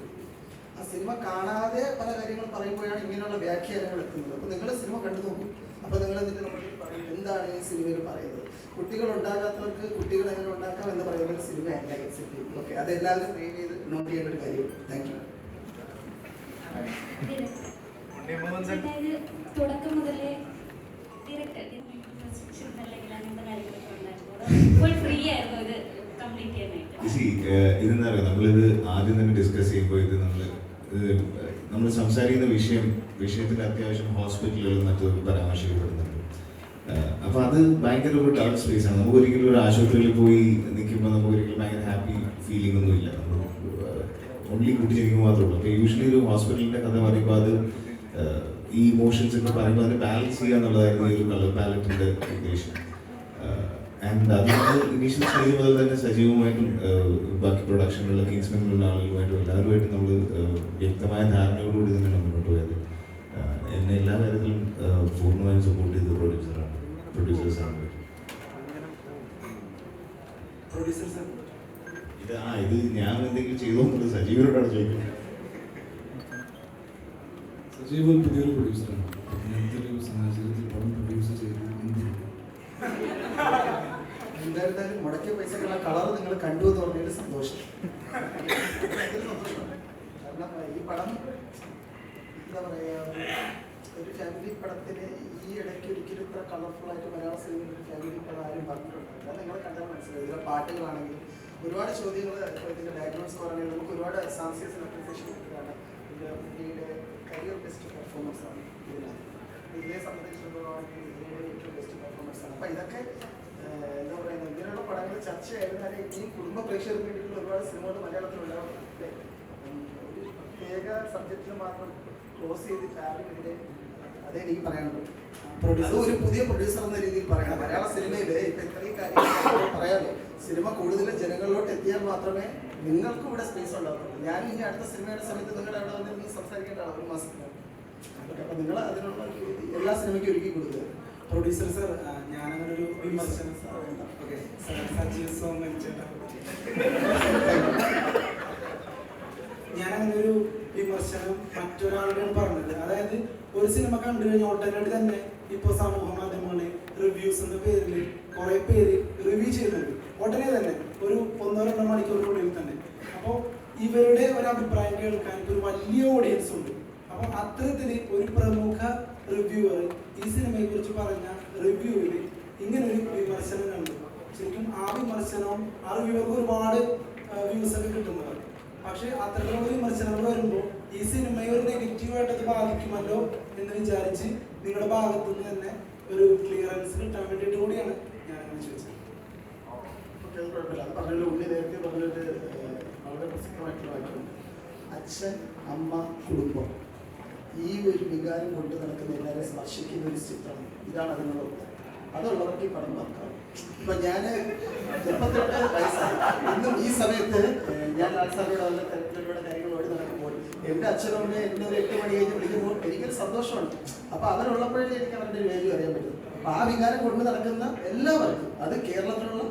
ആ സിനിമ കാണാതെ പല കാര്യങ്ങൾ പറയുമ്പോഴാണ് ഇങ്ങനെയുള്ള വ്യാഖ്യാനങ്ങൾ എത്തുന്നത്. അപ്പോൾ നിങ്ങൾ സിനിമ കണ്ടു നോക്കും. അപ്പോൾ നിങ്ങൾ എന്നിട്ട് നമ്മൾ പറയും എന്താണ് ഈ സിനിമയിൽ പറയുന്നത്. കുട്ടികൾ ഉണ്ടാകാത്തവർക്ക് കുട്ടികൾ എങ്ങനെ ഉണ്ടാക്കാം എന്ന് പറയുന്ന ഒരു സിനിമയല്ല എക്സിറ്റ്. ഓക്കെ, അതെല്ലാവരും ക്രിയേറ്റ് ചെയ്ത് നോട്ട് ചെയ്യേണ്ട ഒരു കാര്യം. Thank you. തുടക്കം മുതലേ ഫ്രീ ആയിരുന്നു ഇത് കംപ്ലീറ്റ് ചെയ്യാനായിട്ട്. ഇതെന്താ പറയുക, നമ്മളിത് ആദ്യം തന്നെ ഡിസ്കസ് ചെയ്യുമ്പോൾ ഇത് നമ്മൾ സംസാരിക്കുന്ന വിഷയത്തിൽ അത്യാവശ്യം ഹോസ്പിറ്റലുകളും മറ്റൊക്കെ പരാമർശിക്കപ്പെടുന്നുണ്ട്. അപ്പോൾ അത് ഭയങ്കര ഒരു ഡാർക്ക് സ്പേസ് ആണ്. നമുക്ക് ഒരിക്കലും ഒരു ആശുപത്രിയിൽ പോയി നിൽക്കുമ്പോൾ നമുക്ക് ഒരിക്കലും ഭയങ്കര ഹാപ്പി ഫീലിംഗ് ഒന്നും ഇല്ല. നമ്മൾ ഓൺലി കൂട്ടിച്ചിരിക്കുമ്പോൾ മാത്രമേ ഉള്ളൂ. അപ്പോൾ യൂഷ്വലി ഒരു ഹോസ്പിറ്റലിൻ്റെ കഥ പറയുമ്പോൾ അത് ഈ ഇമോഷൻസ് ഒക്കെ പറയുമ്പോൾ അതിനെ ബാലൻസ് ചെയ്യുക എന്നുള്ളതായിരുന്നു ഈ ഒരു കളർ പാലറ്റിൻ്റെ ഉദ്ദേശം. ആൻഡ് അതുകൊണ്ട് ഇനീഷ്യൽ സ്റ്റേജ് മുതൽ തന്നെ സജീവമായിട്ടും ബാക്കി പ്രൊഡക്ഷനിലുള്ള കിങ്സ്മെനിലുള്ള ആളുകളുമായിട്ടും എല്ലാവരുമായിട്ടും നമ്മൾ വ്യക്തമായ ധാരണയോടുകൂടി തന്നെയാണ് മുന്നോട്ട് പോയത്. എന്നെ എല്ലാ കാര്യത്തിലും പൂർണ്ണമായും സപ്പോർട്ട് ചെയ്ത പ്രൊഡ്യൂസേഴ്സാണ്. ഇത് ഞാൻ എന്തെങ്കിലും ചെയ്തോന്നുള്ളത് സജീവനോടാണ് ചോദിക്കുന്നത്. സജീവ് പുതിയൊരു പ്രൊഡ്യൂസറാണ്. ഇങ്ങനത്തെ ഒരു സാഹചര്യത്തിൽ പടം പ്രൊഡ്യൂസ് ചെയ്ത് എന്തായിരുന്നാലും മുടക്കിയ പൈസക്കുള്ള കളർ നിങ്ങൾ കണ്ടു എന്ന് പറഞ്ഞതിൽ സന്തോഷം. കാരണം ഈ പടം എന്താ പറയുക, ഒരു ഫാമിലി പടത്തിന് ഈ ഇടയ്ക്ക് ഒരിക്കലും ഇത്ര കളർഫുൾ ആയിട്ട് മലയാള സിനിമയിൽ ഒരു ഫാമിലി പടം ആരും പറഞ്ഞിട്ടുണ്ട്. അത് നിങ്ങൾ കണ്ടാൽ മനസ്സിലായി. ഇതിലെ പാട്ടുകളാണെങ്കിലും ഒരുപാട് ചോദ്യങ്ങൾ, ഇതിൻ്റെ ബാക്ക്ഗ്രൗണ്ട് സ്കോർ ആണെങ്കിലും നമുക്ക് ഒരുപാട് സാംസ്കാരിക അപ്രീസിയേഷൻ കിട്ടുകയാണ്. ഇതിൻ്റെ ഇന്ത്യയുടെ കരിയർ ബെസ്റ്റ് പെർഫോമൻസ് ആണ് ഇതിനകത്ത്. ഇന്ത്യയെ സംബന്ധിച്ചിടത്തോളം ഇന്ത്യയുടെ ഏറ്റവും ബെസ്റ്റ് പെർഫോമൻസ് ആണ്. അപ്പോൾ ഇതൊക്കെ എന്താ പറയുക, ഇങ്ങനെയുള്ള പടങ്ങൾ ചർച്ചയായിരുന്നാലേ ഈ കുടുംബ പ്രേക്ഷകർക്ക് വേണ്ടിയിട്ടുള്ള ഒരുപാട് സിനിമകൾ മലയാളത്തിലുണ്ടാവും. ഒരു പ്രത്യേക സബ്ജക്റ്റിൽ മാത്രം ക്ലോസ് ചെയ്തിട്ട് ആരും ഇവിടെ അതേ എനിക്ക് പറയാനുള്ളൂ. അത് ഒരു പുതിയ പ്രൊഡ്യൂസർ എന്ന രീതിയിൽ പറയണം. മലയാള സിനിമയിൽ ഇപ്പം ഇത്രയും കാര്യങ്ങൾ പറയാമല്ലോ. സിനിമ കൂടുതൽ ജനങ്ങളിലോട്ട് എത്തിയാൽ മാത്രമേ നിങ്ങൾക്കും ഇവിടെ സ്പേസ് ഉണ്ടാവുള്ളൂ. ഞാൻ ഇനി അടുത്ത സിനിമയുടെ സമയത്ത് നിങ്ങളുടെ അവിടെ വന്ന് സംസാരിക്കേണ്ട ഒരു മാസത്തിലാണ്. അപ്പം നിങ്ങൾ അതിനുള്ള എല്ലാ സിനിമയ്ക്കും ഒരുക്കി കൊടുക്കുക. പ്രൊഡ്യൂസർ സർ, ഞാനങ്ങനെ ഒരു വിമർശനം സജീവ് സോമൻ ചേട്ടാ, ഞാനങ്ങനെ ഒരു വിമർശനം മറ്റൊരാളുടെയാണ് പറഞ്ഞത്. അതായത് ഒരു സിനിമ കണ്ടു കഴിഞ്ഞാൽ ഓട്ടോമാറ്റി തന്നെ ഇപ്പോൾ സമൂഹ മാധ്യമങ്ങളിൽ റിവ്യൂസ് എന്ന പേരിൽ കുറേ പേര് റിവ്യൂ ചെയ്യുന്നുണ്ട്. ഉടനെ തന്നെ ഒരു 1-2 മണിക്കൂറിനുള്ളിൽ തന്നെ. അപ്പോൾ ഇവരുടെ ഒരു അഭിപ്രായം കേൾക്കാൻ ഒരു വലിയ ഓഡിയൻസ് ഉണ്ട്. അപ്പോൾ അത്തരത്തിൽ ഒരു പ്രമുഖ റിവ്യൂവർ ഈ സിനിമയെ കുറിച്ച് പറഞ്ഞ റിവ്യൂവിൽ ഇങ്ങനൊരു വിമർശനം കണ്ടു. ശരിക്കും ആ വിമർശനവും ആ റിവ്യൂവർക്ക് ഒരുപാട് വ്യൂസ് ഒക്കെ കിട്ടുന്നതാണ്. പക്ഷെ അത്തരത്തിലുള്ള വിമർശനങ്ങൾ വരുമ്പോൾ ഈ സിനിമയെ ഒരു നെഗറ്റീവായിട്ട് അത് ബാധിക്കുമല്ലോ എന്ന് വിചാരിച്ച് നിങ്ങളുടെ ഭാഗത്തു നിന്ന് തന്നെ ഒരു ക്ലിയറൻസ് കിട്ടാൻ വേണ്ടിയിട്ട് കൂടിയാണ് ഞാൻ അങ്ങനെ ചോദിച്ചത്. കുഴപ്പമില്ല, അത് പറഞ്ഞൊരു ഉണ്ണി നേരത്തെ പറഞ്ഞൊരു വളരെ പ്രസക്തമായിട്ടുള്ള വാക്യമുണ്ട്. അച്ഛൻ, അമ്മ, കുടുംബം, ഈ ഒരു വികാരം കൊണ്ട് നടക്കുന്ന എല്ലാവരെയും സ്പർശിക്കുന്ന ഒരു ചിത്രമാണ്. ഇതാണ് അതിനുള്ള ഉത്തരം. അതുള്ളവർക്ക് ഈ പടം നോക്കാം. ഇപ്പം ഞാൻ 38 വയസ്സായി. ഇന്നും ഈ സമയത്ത് ഞാൻ ലാൽസാറിനോട് വല്ല തിരക്കിലൂടെ കാര്യങ്ങളോട് നടക്കുമ്പോൾ എൻ്റെ അച്ഛനും അമ്മയും എന്നെ ഒരു 8 മണി കഴിഞ്ഞ് വിളിക്കുമ്പോൾ എനിക്കൊരു സന്തോഷമുണ്ട്. അപ്പോൾ അവരുള്ളപ്പോഴേ എനിക്ക് അവരുടെ ഒരു വാല്യൂ അറിയാൻ പറ്റും. അപ്പോൾ ആ വികാരം കൊണ്ട് നടക്കുന്ന എല്ലാവർക്കും, അത് കേരളത്തിലുള്ള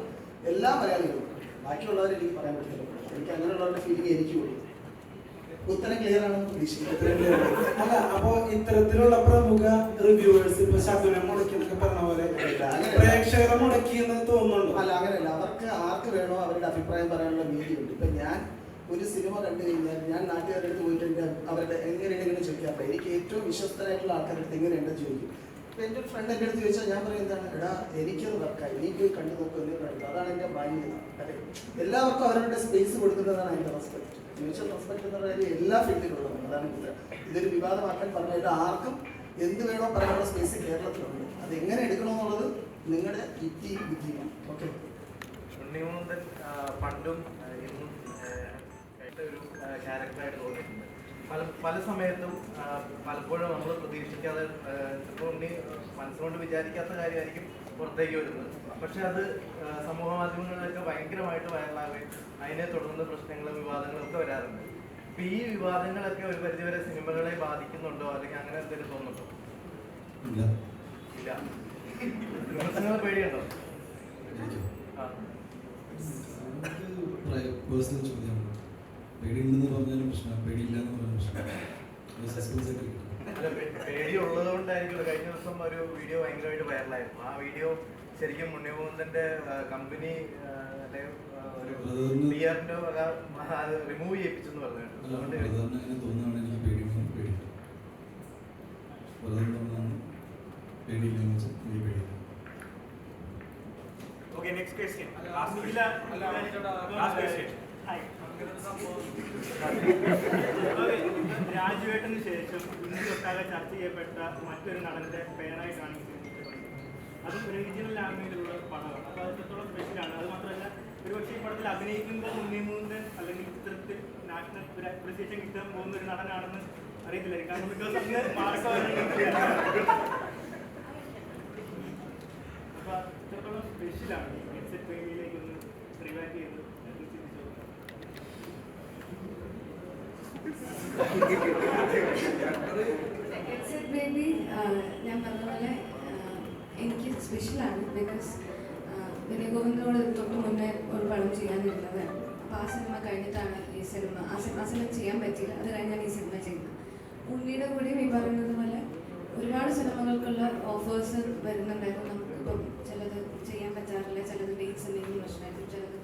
എല്ലാ മലയാളികളും, ബാക്കിയുള്ളവരെ എനിക്ക് പറയാൻ പറ്റില്ല. എനിക്ക് അങ്ങനെയുള്ളവരുടെ ഫീലിംഗ് എനിക്കുള്ളൂ. ഉത്തരം ക്ലിയർ ആണെന്ന് പ്രതീക്ഷിക്കുന്നു. അല്ല, അപ്പോ ഇത്തരത്തിലുള്ള പ്രമുഖ റിവ്യൂവേഴ്സ് ഇപ്പൊ ശകുനം മുടക്കി എന്നൊക്കെ പറഞ്ഞ പോലെ പ്രേക്ഷകരെ മുടക്കി എന്ന് തോന്നുന്നുണ്ടോ? അല്ല, അങ്ങനെയല്ല. അവർക്ക് ആർക്ക് വേണോ അവരുടെ അഭിപ്രായം പറയാനുള്ള മീഡിയുണ്ട്. ഇപ്പൊ ഞാൻ ഒരു സിനിമ കണ്ടു കഴിഞ്ഞാൽ ഞാൻ നാട്ടുകാരുടെ അടുത്ത് പോയിട്ട് അവരുടെ എങ്ങനെയുണ്ടെങ്കിലും ചോദിക്കാം. അപ്പൊ എനിക്ക് ഏറ്റവും വിശ്വസ്തരായിട്ടുള്ള ആൾക്കാരുടെ അടുത്ത് എങ്ങനെയുണ്ടെന്ന് ചോദിക്കും. ഇപ്പൊ എൻ്റെ ഫ്രണ്ട് എൻ്റെ അടുത്ത് ചോദിച്ചാൽ ഞാൻ പറയും എന്താണ്, എടാ എനിക്കത് വർക്കായി, നീ പോയി കണ്ടു നോക്കുമെന്ന് പറയുന്നത്. അതാണ് എൻ്റെ മാന്യത. അല്ലെ, എല്ലാവർക്കും അവരുടെ സ്പേസ് കൊടുക്കുന്നതാണ് എൻ്റെ റെസ്പെക്ട്. മ്യൂച്വൽ റെസ്പെക്ട് എന്ന് പറയുന്നത് എല്ലാ ഫീൽഡിലുള്ളതാണ്. അതാണ് ഇതൊരു വിവാദമാക്കാൻ പറഞ്ഞിട്ട് ആർക്കും എന്ത് വേണോ പറയാനുള്ള സ്പേസ് കേരളത്തിലുണ്ട്. അത് എങ്ങനെ എടുക്കണമെന്നുള്ളത് നിങ്ങളുടെ യുക്തിയും ബുദ്ധിയുമാണ്. ഓക്കെ, പണ്ടും ഇന്നും ഒരു ക്യാരക്ടറായിട്ട് തോന്നിയിട്ടുണ്ട്. പല സമയത്തും പലപ്പോഴും നമ്മൾ പ്രതീക്ഷിക്കാതെ ചിലപ്പോൾ ഉണ്ണി മനസ്സുകൊണ്ട് വിചാരിക്കാത്ത കാര്യമായിരിക്കും പുറത്തേക്ക് വരുന്നത്. പക്ഷെ അത് സമൂഹ മാധ്യമങ്ങളിലൊക്കെ ഭയങ്കരമായിട്ട് വൈറലാവുകയും അതിനെ തുടർന്ന് പ്രശ്നങ്ങളും വിവാദങ്ങളും ഒക്കെ വരാറുണ്ട്. അപ്പൊ ഈ വിവാദങ്ങളൊക്കെ ഒരു പരിധിവരെ സിനിമകളെ ബാധിക്കുന്നുണ്ടോ, അല്ലെങ്കിൽ അങ്ങനെ എന്തെങ്കിലും തോന്നുന്നുണ്ടോ? ഇല്ല. വിമർശനങ്ങൾ പേടിയുണ്ടോ? പേഴ്സണൽ ചോദ്യമാണ്. പേടിയുണ്ടെന്ന് പറഞ്ഞാലും പ്രശ്നം, പേടിയില്ല എന്ന് പറഞ്ഞാലും പ്രശ്നം. സസ്പെൻസ് ഒക്കെ അല്ല, പേടി ഉള്ളത് കൊണ്ടായിരിക്കും. കഴിഞ്ഞ ദിവസം ഒരു വീഡിയോ ഭയങ്കരമായിട്ട് വൈറലായിരുന്നു. ആ വീഡിയോ ശരിക്കും ഉണ്ണിമുകുന്ദന്റെ കമ്പനി ഒരു ബിയറിന്റെ റിമൂവ് ചെയ്യിപ്പിച്ചെന്ന് പറഞ്ഞു. അങ്ങനെ തോന്നുകയാണ് എനിക്ക് പേടിയില്ല. പേടിയില്ല എന്ന് വെച്ചാൽ എനിക്ക് പേടിയില്ല. Okay, next question. Last question. Hi. രാജുവേട്ടന് ശേഷം ഇന്ത്യയൊട്ടാകെ ചർച്ച ചെയ്യപ്പെട്ട മറ്റൊരു നടന്റെ പേരായിട്ടാണ് ഈ സിനിമ. അതും റീജിയണൽ ലാംഗ്വേജിലുള്ള പടമാണ്. അപ്പോൾ അത് എത്രത്തോളം സ്പെഷ്യലാണ്. അത് മാത്രമല്ല, ഒരുപക്ഷെ ഈ പടത്തിൽ അഭിനയിക്കുമ്പോൾ ഉണ്ണിമുകുന്ദൻ അല്ലെങ്കിൽ ചിത്രത്തിൽ നാഷണൽ അപ്രിസിയേഷൻ കിട്ടാൻ പോകുന്ന ഒരു നടനാണെന്ന് അറിയത്തില്ലായിരിക്കും. കാരണം ബിക്കോസ് അന്ന് മാർക്കോ അപ്പോൾ എത്രത്തോളം സ്പെഷ്യലാണ് ഈ ഹെഡ്സെറ്റ് പ്രേമിയിലേക്ക് ഒന്ന് റിവാറ്റ് ചെയ്ത് ഹെഡ്സെറ്റ് ബേബി ഞാൻ പറഞ്ഞ പോലെ എനിക്ക് സ്പെഷ്യലാണ്. ബിക്കോസ് വിനയ ഗോവിന്ദനോട് തൊട്ട് മുന്നേ ഒരു പടം ചെയ്യാനിരുന്നതാണ്. അപ്പോൾ ആ സിനിമ കഴിഞ്ഞിട്ടാണ് ഈ സിനിമ ആ സിനിമ ചെയ്യാൻ പറ്റിയില്ല. അത് കഴിഞ്ഞാണ് ഈ സിനിമ ചെയ്യുന്നത്. ഉണ്ണിയുടെ കൂടെയും ഈ പറയുന്നത് പോലെ ഒരുപാട് സിനിമകൾക്കുള്ള ഓഫേഴ്സ് വരുന്നുണ്ടായിരുന്നു. നമുക്കിപ്പം ചിലത് ചെയ്യാൻ പറ്റാറില്ല, ചിലത് ഡേറ്റ്സ് എന്തെങ്കിലും പ്രശ്നമായിരിക്കും, ചിലത്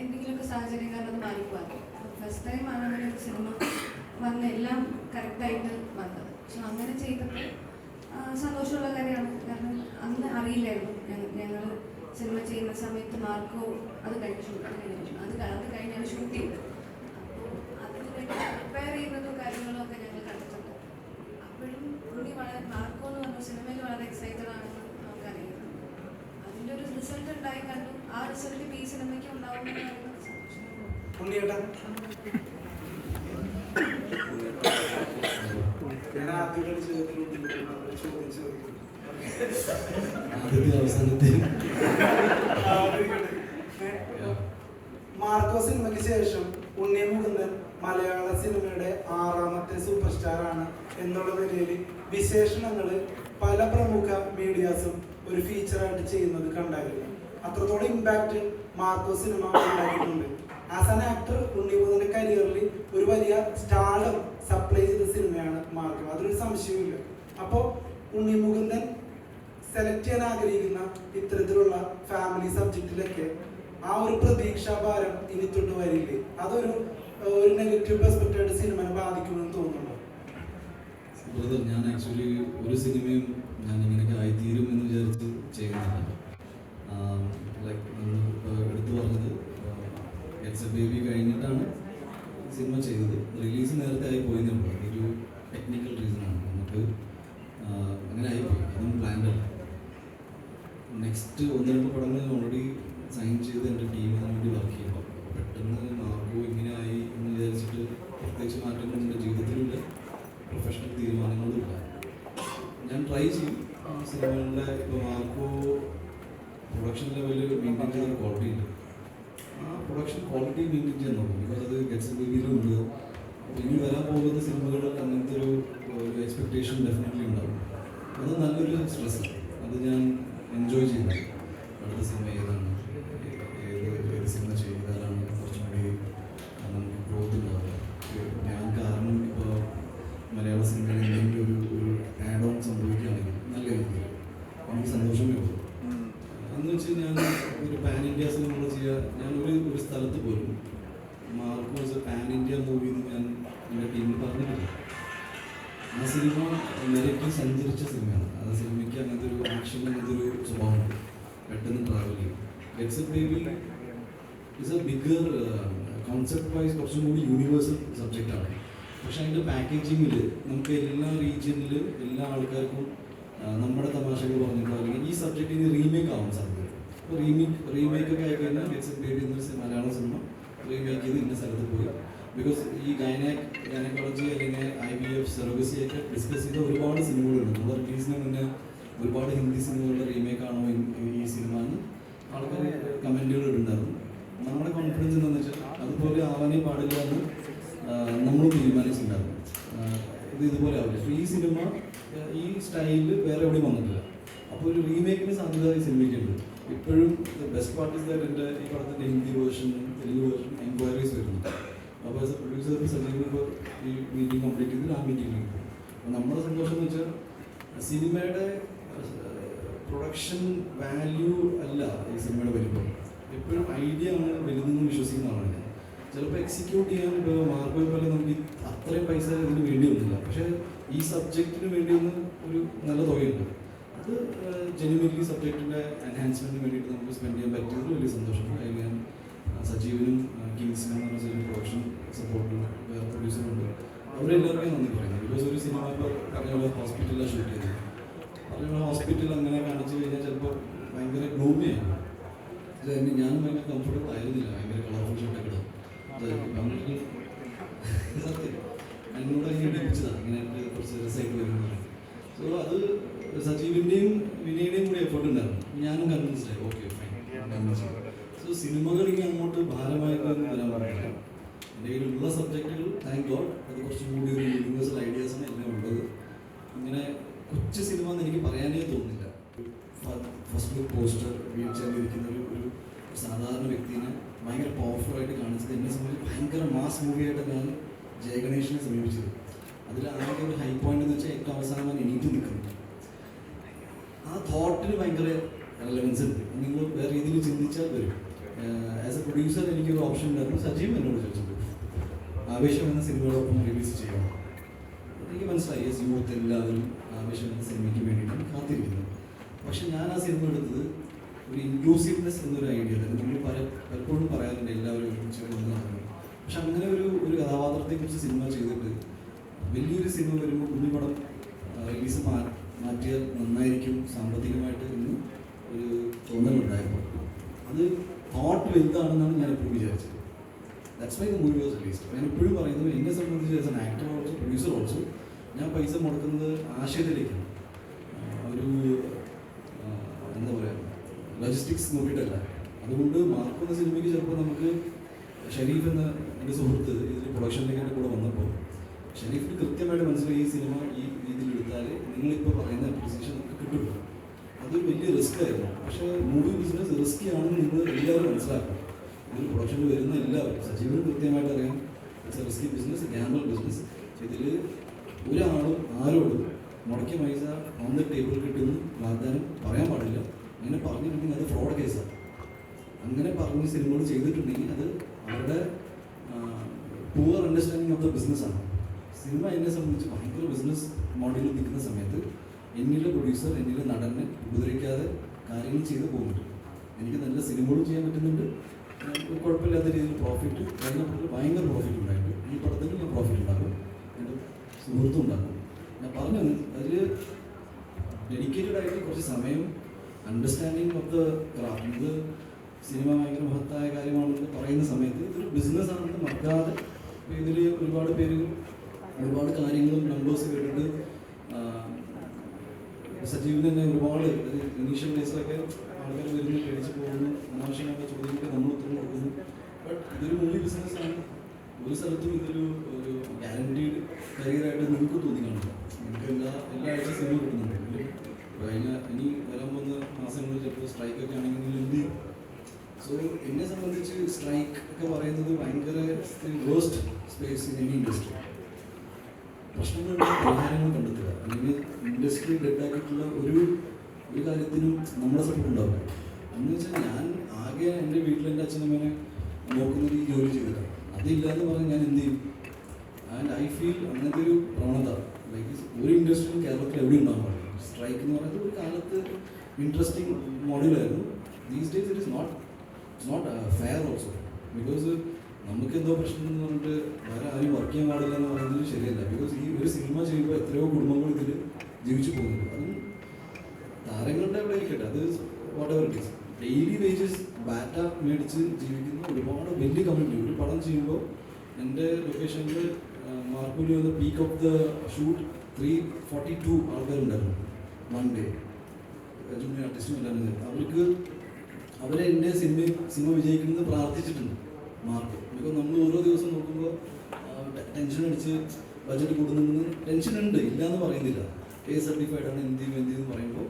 എന്തെങ്കിലുമൊക്കെ സാഹചര്യം കാരണം അത് മാറിപ്പോകും. ഫസ്റ്റ് ടൈം ആണ് അങ്ങനെ ഒരു സിനിമ വന്ന് എല്ലാം കറക്റ്റായിട്ട് വന്നത്. സോ അങ്ങനെ ചെയ്തപ്പോൾ സന്തോഷമുള്ള കാര്യമാണ്. കാരണം അന്ന് അറിയില്ലായിരുന്നു. ഞങ്ങൾ സിനിമ ചെയ്യുന്ന സമയത്ത് മാർക്കോ അത് കഴിഞ്ഞ് അത് കഴിഞ്ഞാണ് ഷൂട്ട് ചെയ്തത്. അപ്പോൾ അതിന് വേണ്ടി പ്രിപ്പയർ ചെയ്യുന്നതും കാര്യങ്ങളും ഒക്കെ ഞങ്ങൾ കണ്ടിട്ടുണ്ട്. അപ്പോഴും ഉണ്ണി വളരെ മാർക്കോ എന്ന് പറഞ്ഞ സിനിമയിൽ വളരെ എക്സൈറ്റഡ് ആണെന്ന് നമുക്കറിയാം. അതിൻ്റെ ഒരു റിസൾട്ട് ഉണ്ടായി കണ്ടു. ആ റിസൾട്ട് ഈ സിനിമയ്ക്ക് ഉണ്ടാവുമെന്ന് പറയുന്നത് സന്തോഷം. മാർക്കോ സിനിമയ്ക്ക് ശേഷം ഉണ്ണിമുകുന്ദൻ മലയാള സിനിമയുടെ 6ാമത്തെ സൂപ്പർ സ്റ്റാർ ആണ് എന്നുള്ള നിലയിൽ വിശേഷണങ്ങൾ പല പ്രമുഖ മീഡിയാസും ഒരു ഫീച്ചറായിട്ട് ചെയ്യുന്നത് കണ്ടായിരുന്നു. അത്രത്തോളം ഇമ്പാക്റ്റ് മാർക്കോ സിനിമ ഉണ്ടായിട്ടുണ്ട്. ആസ് ആൻ ആക്ടർ ഉണ്ണിമുകുന്ദന്റെ കരിയറിൽ ഒരു വലിയ സ്റ്റാർഡം സപ്ലൈ ചെയ്ത സിനിമയാണ് മാർക്കോ, അതൊരു സംശയമില്ല. അപ്പോൾ ഉണ്ണിമുകുന്ദൻ സെലക്ട് ചെയ്യാൻ ആഗ്രഹിക്കുന്ന ഇത്തരത്തിലുള്ള ഫാമിലി സബ്ജക്റ്റിലൊക്കെ ആ ഒരു പ്രതീക്ഷാഭാരം ഇനി തൊട്ട് വരില്ലേ? അതൊരു നെഗറ്റീവ് പെർസ്പെക്റ്റീവായിട്ട് സിനിമയെ ബാധിക്കുമെന്ന് തോന്നുന്നുണ്ടോ? ഞാൻ ആക്ച്വലി ഒരു സിനിമയും ഞാൻ ഇങ്ങനെയൊക്കെ ആയിത്തീരും എന്ന് വിചാരിച്ച് ചെയ്യുന്നില്ല. ലൈക്ക് എടുത്തു പറഞ്ഞത് എക്സ് എ ബേബി കഴിഞ്ഞിട്ടാണ് സിനിമ ചെയ്തത്. റിലീസ് നേരത്തെ ആയി പോയെന്നേ ഉള്ളൂ. അതൊരു ടെക്നിക്കൽ റീസണാണ്. നമുക്ക് അങ്ങനെ ആയിപ്പോയി. അതും പ്ലാൻഡല്ല. നെക്സ്റ്റ് 1-2 പടങ്ങൾ ഓൾറെഡി സൈൻ ചെയ്ത് എൻ്റെ ടീമിന് വേണ്ടി വർക്ക് ചെയ്യുമ്പോൾ പെട്ടെന്ന് മാർക്കോ ഇങ്ങനെ ആയി എന്ന് വിചാരിച്ചിട്ട് പ്രത്യേകിച്ച് മാറ്റങ്ങൾ എൻ്റെ ജീവിതത്തിലില്ല, പ്രൊഫഷണൽ തീരുമാനങ്ങളും ഇല്ല. ഞാൻ ട്രൈ ചെയ്യും സിനിമകളുടെ. ഇപ്പോൾ മാർക്കോ പ്രൊഡക്ഷൻ ലെവലിൽ മെയിൻറ്റെയിൻ ചെയ്യുന്ന ക്വാളിറ്റി ഉണ്ട്. ആ പ്രൊഡക്ഷൻ ക്വാളിറ്റി മെയിൻറ്റെയിൻ ചെയ്യാൻ നോക്കും. ബിക്കോസ് അത് ഗെറ്റ്സ് ബേബിയിലുണ്ട്. ഇനി വരാൻ പോകുന്ന സിനിമകൾ അങ്ങനത്തെ ഒരു എക്സ്പെക്ടേഷൻ ഡെഫിനറ്റ്ലി ഉണ്ടാവും. അത് നല്ലൊരു സ്ട്രെസ്സാണ്. അത് ഞാൻ എൻജോയ് ചെയ്യുന്നത്. അടുത്ത സിനിമ ഏതാണ്, ഏത് സിനിമ ചെയ്താലാണ് കുറച്ചും കൂടി നമുക്ക് ഗ്രോത്ത് ഉണ്ടാവുക. ഞാൻ കാരണം ഇപ്പോൾ മലയാള സിനിമയിൽ എന്തെങ്കിലും ഒരു ആഡ് ഓൺ സംഭവിക്കുകയാണെങ്കിൽ നല്ല രീതിയിൽ എനിക്ക് സന്തോഷമേ ഉള്ളൂ. എന്ന് വെച്ച് ഞാൻ ഒരു പാൻ ഇന്ത്യ സിനിമകൾ ചെയ്യുക. ഞാൻ ഒരു സ്ഥലത്ത് പോലും മാർക്കോസ് പാൻ ഇന്ത്യ മൂവി എന്ന് ഞാൻ എൻ്റെ ടീമിൽ പറഞ്ഞിട്ടില്ല. ആ സിനിമ നിരക്കി സഞ്ചരിച്ച സിനിമയാണ്. ആ സിനിമയ്ക്ക് അങ്ങനത്തെ ഒരു ആക്ഷൻ, അങ്ങനത്തെ ഒരു സ്വഭാവമുണ്ട്. പെട്ടെന്ന് ട്രാവൽ ചെയ്യും. Gets A baby is A bigger concept vice കുറച്ചും കൂടി യൂണിവേഴ്സൽ സബ്ജക്റ്റാണ്. പക്ഷേ അതിൻ്റെ പാക്കേജിങ്ങിൽ നമുക്ക് എല്ലാ റീജിയനിൽ എല്ലാ ആൾക്കാർക്കും നമ്മുടെ തമാശകൾ പറഞ്ഞിട്ടോ അല്ലെങ്കിൽ ഈ സബ്ജക്റ്റിന് റീമേക്ക് ആവാൻ സാധ്യത. അപ്പോൾ റീമേക്കൊക്കെ ആയിക്കഴിഞ്ഞാൽ ഗെറ്റ്സ് എ ബേബി എന്നൊരു മലയാളം സിനിമ റീമേക്ക് ചെയ്ത് ഇന്ന സ്ഥലത്ത് പോയി. ബിക്കോസ് ഈ ഗൈനക്കോളജി അല്ലെങ്കിൽ IVF സെറോഗസി ഒക്കെ ഡിസ്കസ് ചെയ്ത ഒരുപാട് സിനിമകളുണ്ട്. നമ്മൾ റിലീസിന് മുന്നേ ഒരുപാട് ഹിന്ദി സിനിമകളുടെ റീമേക്ക് ആണോ ഈ സിനിമ എന്ന് ആൾക്കാർ കമൻറ്റുകൾ ഇടുന്നുണ്ടായിരുന്നു. നമ്മുടെ കോൺഫിഡൻസ് എന്താണെന്ന് വെച്ചാൽ അതുപോലെ ആവാനേ പാടില്ല എന്ന് നമ്മൾ തീരുമാനിച്ചിട്ടുണ്ടായിരുന്നു. ഇതുപോലെ ആവില്ല. അപ്പോൾ ഈ സിനിമ ഈ സ്റ്റൈലിൽ വേറെ എവിടെയും വന്നിട്ടില്ല. അപ്പോൾ ഒരു റീമേക്കിന് സാധ്യത ഈ സിനിമയ്ക്കുണ്ട്. ഇപ്പോഴും ബെസ്റ്റ് പാർട്ട് ഇസ് ദാറ്റ് എൻ്റെ ഈ പടത്തിൻ്റെ Hindi version, Telugu version enquiries വരുന്നുണ്ട്. അപ്പോൾ ആസ് എ പ്രൊഡ്യൂസർ സജീവ് ഇപ്പോൾ ഈ മീറ്റിംഗ് കംപ്ലീറ്റ് ചെയ്തിട്ട് ആ മീറ്റിംഗിൽ അപ്പോൾ നമ്മുടെ സന്തോഷം എന്ന് വെച്ചാൽ സിനിമയുടെ പ്രൊഡക്ഷൻ വാല്യൂ അല്ല ഈ സിനിമയുടെ വലിപ്പം. എപ്പോഴും ഐഡിയ ആണ് വലുതെന്ന് വിശ്വസിക്കുന്ന ആളാണ് ഞാൻ. ചിലപ്പോൾ എക്സിക്യൂട്ട് ചെയ്യാൻ ഇപ്പോൾ മാർക്കോ പോലെ നമുക്ക് അത്രയും പൈസ ഇതിന് വേണ്ടിയൊന്നുമില്ല. പക്ഷേ ഈ സബ്ജക്റ്റിന് വേണ്ടിയൊന്ന് ഒരു നല്ല തുകയുണ്ട്. അത് ജെന്യുവൻലി സബ്ജക്റ്റിൻ്റെ എൻഹാൻസ്മെൻറ്റിന് വേണ്ടിയിട്ട് നമുക്ക് സ്പെൻഡ് ചെയ്യാൻ പറ്റിയതിൽ വലിയ സന്തോഷമുണ്ട്. അതിൽ ഞാൻ സജീവനും കിങ്സിനും എന്ന് പറഞ്ഞ പ്രൊഡക്ഷൻ സപ്പോർട്ടും വേറെ പ്രൊഡ്യൂസറുണ്ട്, അവരെല്ലാവർക്കും നന്ദി പറയുന്നത്. ബിക്കോസ് ഒരു സിനിമ ഇപ്പോൾ പറഞ്ഞ ഹോസ്പിറ്റലിലാണ് ഷൂട്ട് ചെയ്തത്. പറഞ്ഞ ഹോസ്പിറ്റൽ അങ്ങനെ കാണിച്ചു കഴിഞ്ഞാൽ ചിലപ്പോൾ ഭയങ്കര ഗ്ലൂമിയായി. ഞാനും ഭയങ്കര കംഫർട്ടബിൾ ആയിരുന്നില്ല. ഭയങ്കര കളർഫുൾ ഷൂട്ടൊക്കെ ഇടും. സത്യം എന്നോട് അങ്ങനെ ഇടിപ്പിച്ചതാണ്. ഇങ്ങനെ കുറച്ച് രസമായിട്ട് വരുന്നത്. സോ അത് സജീവിൻ്റെയും വിനയുടെയും കൂടി എഫേർട്ട് ഉണ്ടായിരുന്നു. ഞാനും കൺവിൻസ്ഡ് ആയി. Okay fine. സോ സിനിമകൾ ഇനി അങ്ങോട്ട് ഭാരമായിട്ട് വരാൻ പാടില്ല. എൻ്റെ കയ്യിലുള്ള സബ്ജക്റ്റുകൾ താങ്ക് ഗോഡ് അത് കുറച്ചും കൂടി ഒരു യൂണിവേഴ്സൽ ഐഡിയാസാണ് എല്ലാം ഉള്ളത്. ഇങ്ങനെ കൊച്ചു സിനിമ എന്ന് എനിക്ക് പറയാനേ തോന്നുന്നില്ല. ഫസ്റ്റ് ലുക്ക് പോസ്റ്റർ വീൽ ചെയറിലിരിക്കുന്ന ഒരു സാധാരണ വ്യക്തിനെ ഭയങ്കര പവർഫുള്ളായിട്ട് കാണിച്ചത് എന്നെ സംബന്ധിച്ച് ഭയങ്കര മാസ് മൂവിയായിട്ട് ഞാൻ ജയഗണേഷിനെ സമീപിച്ചത്. അതിൽ ആകെ ഒരു ഹൈ പോയിന്റ് എന്ന് വെച്ചാൽ ഏറ്റവും അവസാനം എണീറ്റ് നിൽക്കുന്നത്. ആ തോട്ടിന് ഭയങ്കര റെലവൻസ് ഉണ്ട്. നിങ്ങൾ വേറെ രീതിയിൽ ചിന്തിച്ചാൽ വരും. ആസ് എ പ്രൊഡ്യൂസർ എനിക്കൊരു ഓപ്ഷൻ ഉണ്ടായിരുന്നു. സജീവ് എന്നോട് ചോദിച്ചിട്ടുണ്ട് ആവേശം എന്ന സിനിമയോടൊപ്പം റിലീസ് ചെയ്യണം. എനിക്ക് മനസ്സിലായി യെസ് യൂത്ത് എല്ലാവരും ആവേശം എന്ന സിനിമയ്ക്ക് വേണ്ടിയിട്ടാണ് കാത്തിരിക്കുന്നത്. പക്ഷെ ഞാൻ ആ സിനിമ എടുത്തത് ഒരു ഇൻക്ലൂസീവ്നെസ് എന്നൊരു ഐഡിയ തന്നെ. നമ്മൾ പലപ്പോഴും പറയാറുണ്ട് എല്ലാവരും ഒരുമിച്ച് കൊണ്ടുവന്നു. പക്ഷെ അങ്ങനെ ഒരു കഥാപാത്രത്തെക്കുറിച്ച് സിനിമ ചെയ്തിട്ട് വലിയൊരു സിനിമ വരുമ്പോൾ കുഞ്ഞുപടം റിലീസ് മാറ്റിയാൽ നന്നായിരിക്കും സാമ്പത്തികമായിട്ട് എന്ന് ഒരു തോന്നലുണ്ടായിരുന്നു. അത് തോട്ട് വലുതാണെന്നാണ് ഞാൻ എപ്പോഴും വിചാരിച്ചത്. That's why the movie was released. ഞാൻ എപ്പോഴും പറയുന്നത് എന്നെ സംബന്ധിച്ച് as an actor also producer also ഞാൻ പൈസ മുടക്കുന്നത് ആശയത്തിലേക്കാണ്. ഒരു എന്താ പറയുക ലോജിസ്റ്റിക്സ് നോക്കിയിട്ടല്ല. അതുകൊണ്ട് മാർക്കോ എന്ന സിനിമയ്ക്ക് ചിലപ്പോൾ നമുക്ക് ഷരീഫ് എന്ന എൻ്റെ സുഹൃത്ത് ഇതിൽ പ്രൊഡക്ഷനിലേക്ക് എൻ്റെ കൂടെ വന്നപ്പോൾ ഷരീഫിന് കൃത്യമായിട്ട് മനസ്സിലായി ഈ സിനിമ ഈ രീതിയിൽ എടുത്താൽ നിങ്ങളിപ്പോൾ പറയുന്ന അപ്രിസിയേഷൻ നമുക്ക് കിട്ടുള്ളൂ. അതൊരു വലിയ റിസ്ക് ആയിരുന്നു. പക്ഷേ മൂവി ബിസിനസ് റിസ്കി ആണെന്ന് നിങ്ങൾ എല്ലാവരും മനസ്സിലാക്കണം. ഇതിൽ പ്രൊഡക്ഷനിൽ വരുന്ന എല്ലാവരും സജീവനും കൃത്യമായിട്ട് അറിയാം it's A risky business, Gamble business. ഇതിൽ ഒരാളും ആരോടും മുടക്കിയ പൈസ ഓൺ ദ ടേബിൾ കിട്ടുമെന്ന് വാഗ്ദാനം പറയാൻ പാടില്ല. അങ്ങനെ പറഞ്ഞിട്ടുണ്ടെങ്കിൽ അത് ഫ്രോഡ് കേസാണ്. അങ്ങനെ പറഞ്ഞ് സിനിമകൾ ചെയ്തിട്ടുണ്ടെങ്കിൽ അത് അവരുടെ പൂവർ അണ്ടർസ്റ്റാൻഡിങ് ഓഫ് ദ ബിസിനസ്സാണ്. സിനിമ എന്നെ സംബന്ധിച്ച് ഭയങ്കര ബിസിനസ് മോഡലിൽ നിൽക്കുന്ന സമയത്ത് എന്നിലെ പ്രൊഡ്യൂസർ എന്നിലെ നടനെ ഉപദ്രവിക്കാതെ കാര്യങ്ങൾ ചെയ്ത് പോകുന്നുണ്ട്. എനിക്ക് നല്ല സിനിമകളും ചെയ്യാൻ പറ്റുന്നുണ്ട്. കുഴപ്പമില്ലാത്ത രീതിയിൽ പ്രോഫിറ്റ് കഴിഞ്ഞ പടത്തിൽ ഭയങ്കര പ്രോഫിറ്റ് ഉണ്ടായിട്ടുണ്ട്. ഈ പടത്തിൽ ഞാൻ പ്രോഫിറ്റ് ഉണ്ടാക്കും, എൻ്റെ സുഹൃത്തും ഉണ്ടാക്കും. ഞാൻ പറഞ്ഞത് അതിൽ ഡെഡിക്കേറ്റഡ് ആയിട്ട് കുറച്ച് സമയം അണ്ടർസ്റ്റാൻഡിങ് ഓഫ് ദ ക്രാഫ്റ്റ്. ഇത് സിനിമ ഭയങ്കര മഹത്തായ കാര്യമാണെന്ന് പറയുന്ന സമയത്ത് ഇതൊരു ബിസിനസ്സാണെന്ന് മറക്കാതെ ഇതിൽ ഒരുപാട് പേര് ഒരുപാട് കാര്യങ്ങളും നമ്പേഴ്സ് കേട്ടിട്ട് സജീവിന് തന്നെ ഒരുപാട് ഇനീഷ്യൽ ഡേയ്സിലൊക്കെ ആൾക്കാർ വരുന്നു പേടിച്ച് പോകുന്നു, അനാവശ്യമായിട്ട് ചോദ്യങ്ങൾക്ക് നമ്മൾ ഉത്തരം കൊടുക്കുന്നു. ബട്ട് ഇതൊരു മൂവി ബിസിനസ്സാണ്. ഒരു സ്ഥലത്തും ഇതൊരു ഗ്യാരണ്ടീഡ് കരിയറായിട്ട് നിങ്ങൾക്ക് തോന്നി കാണില്ല. നിങ്ങൾക്ക് എല്ലാ ആഴ്ച സിനിമ കിട്ടുന്നുണ്ട്. കഴിഞ്ഞ ഇനി വരാൻ പോകുന്ന മാസങ്ങളിൽ ചിലപ്പോൾ സ്ട്രൈക്കൊക്കെ ആണെങ്കിൽ എന്ത് ചെയ്യും? സോ എന്നെ സംബന്ധിച്ച് സ്ട്രൈക്ക് ഒക്കെ പറയുന്നത് ഭയങ്കര waste space in any industry. പ്രശ്നങ്ങളുടെ പരിഹാരങ്ങൾ കണ്ടെത്തുക. അല്ലെങ്കിൽ ഇൻഡസ്ട്രി ഡെഡാക്കിയിട്ടുള്ള ഒരു കാര്യത്തിനും നമ്മുടെ സപ്പോർട്ട് ഉണ്ടാവില്ല. എന്ന് വെച്ചാൽ ഞാൻ ആകെ എൻ്റെ വീട്ടിൽ എൻ്റെ അച്ഛനമ്മേനെ നോക്കുന്നത് ഈ ജോലി ചെയ്തിട്ടാണ്. അതില്ല എന്ന് പറഞ്ഞാൽ ഞാൻ എന്ത് ചെയ്യും? ആൻഡ് ഐ ഫീൽ അങ്ങനത്തെ ഒരു പ്രവണത ലൈക്ക് ഒരു ഇൻഡസ്ട്രിയും കേരളത്തിൽ എവിടെയും ഉണ്ടാകാൻ പാടില്ല. സ്ട്രൈക്ക് എന്ന് പറയുന്നത് ഒരു കാലത്ത് ഇൻട്രസ്റ്റിംഗ് മോഡലായിരുന്നു. These days it is not fair also. Because നമുക്ക് എന്തോ പ്രശ്നം എന്ന് പറഞ്ഞിട്ട് വേറെ ആരും വർക്ക് ചെയ്യാൻ പാടില്ല എന്ന് പറയുന്നത് ശരിയല്ല. ബിക്കോസ് ഈ ഒരു സിനിമ ചെയ്യുമ്പോൾ എത്രയോ കുടുംബങ്ങൾ ഇതിൽ ജീവിച്ചു പോകുന്നുണ്ട്. അതും താരങ്ങളുടെ അവിടെ ഇരിക്കട്ടെ, അത് what ever it is. Daily wages batta മേടിച്ച് ജീവിക്കുന്ന ഒരുപാട് വലിയ കമ്മ്യൂണിറ്റി. ഒരു പടം ചെയ്യുമ്പോൾ എൻ്റെ ലൊക്കേഷനിൽ മാർക്കൂലി വന്ന പീക്ക് ഓഫ് ദ ഷൂട്ട് 342 ആൾക്കാരുണ്ടായിരുന്നു വൺ ഡേ. ജൂനിയർ ആർട്ടിസ്റ്റും എല്ലാവരും അവരെ എൻ്റെ സിനിമ വിജയിക്കുന്നത് പ്രാർത്ഥിച്ചിട്ടുണ്ട് മാർക്ക്. ഇപ്പോൾ നമ്മൾ ഓരോ ദിവസം നോക്കുമ്പോൾ ടെൻഷൻ അടിച്ച് ബഡ്ജറ്റ് കൂടുന്നതിന് ടെൻഷൻ ഉണ്ട്, ഇല്ലയെന്ന് പറയുന്നില്ല. സർട്ടിഫൈഡ് ആണ് എന്ത് പറയുമ്പോൾ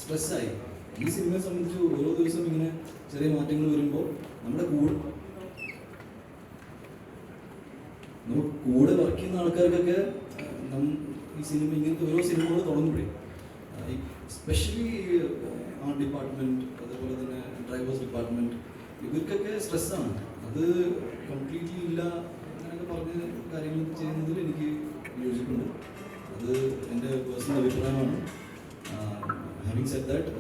സ്ട്രെസ്സായി. ഈ സിനിമയെ സംബന്ധിച്ച് ഓരോ ദിവസം ഇങ്ങനെ ചെറിയ മാറ്റങ്ങൾ വരുമ്പോൾ നമ്മുടെ കൂടെ വർക്ക് ചെയ്യുന്ന ആൾക്കാർക്കൊക്കെ ഈ സിനിമ ഇങ്ങനത്തെ ഓരോ സിനിമകൾ തുടങ്ങുമ്പോഴേ സ്പെഷ്യലി ആർട്ട് ഡിപ്പാർട്ട്മെൻറ്റ്, അതുപോലെ തന്നെ ഡ്രൈവേഴ്സ് ഡിപ്പാർട്ട്മെൻറ്റ്, ഇവർക്കൊക്കെ സ്ട്രെസ്സാണ്. അത് കംപ്ലീറ്റ്ലി ഇല്ല അങ്ങനെയൊക്കെ പറഞ്ഞ കാര്യങ്ങൾ ചെയ്യുന്നതിൽ എനിക്ക് യോജിപ്പുണ്ട്. അത് എൻ്റെ പേഴ്സണൽ അഭിപ്രായമാണ്. ഹാവിങ് സെഡ് ദാറ്റ്,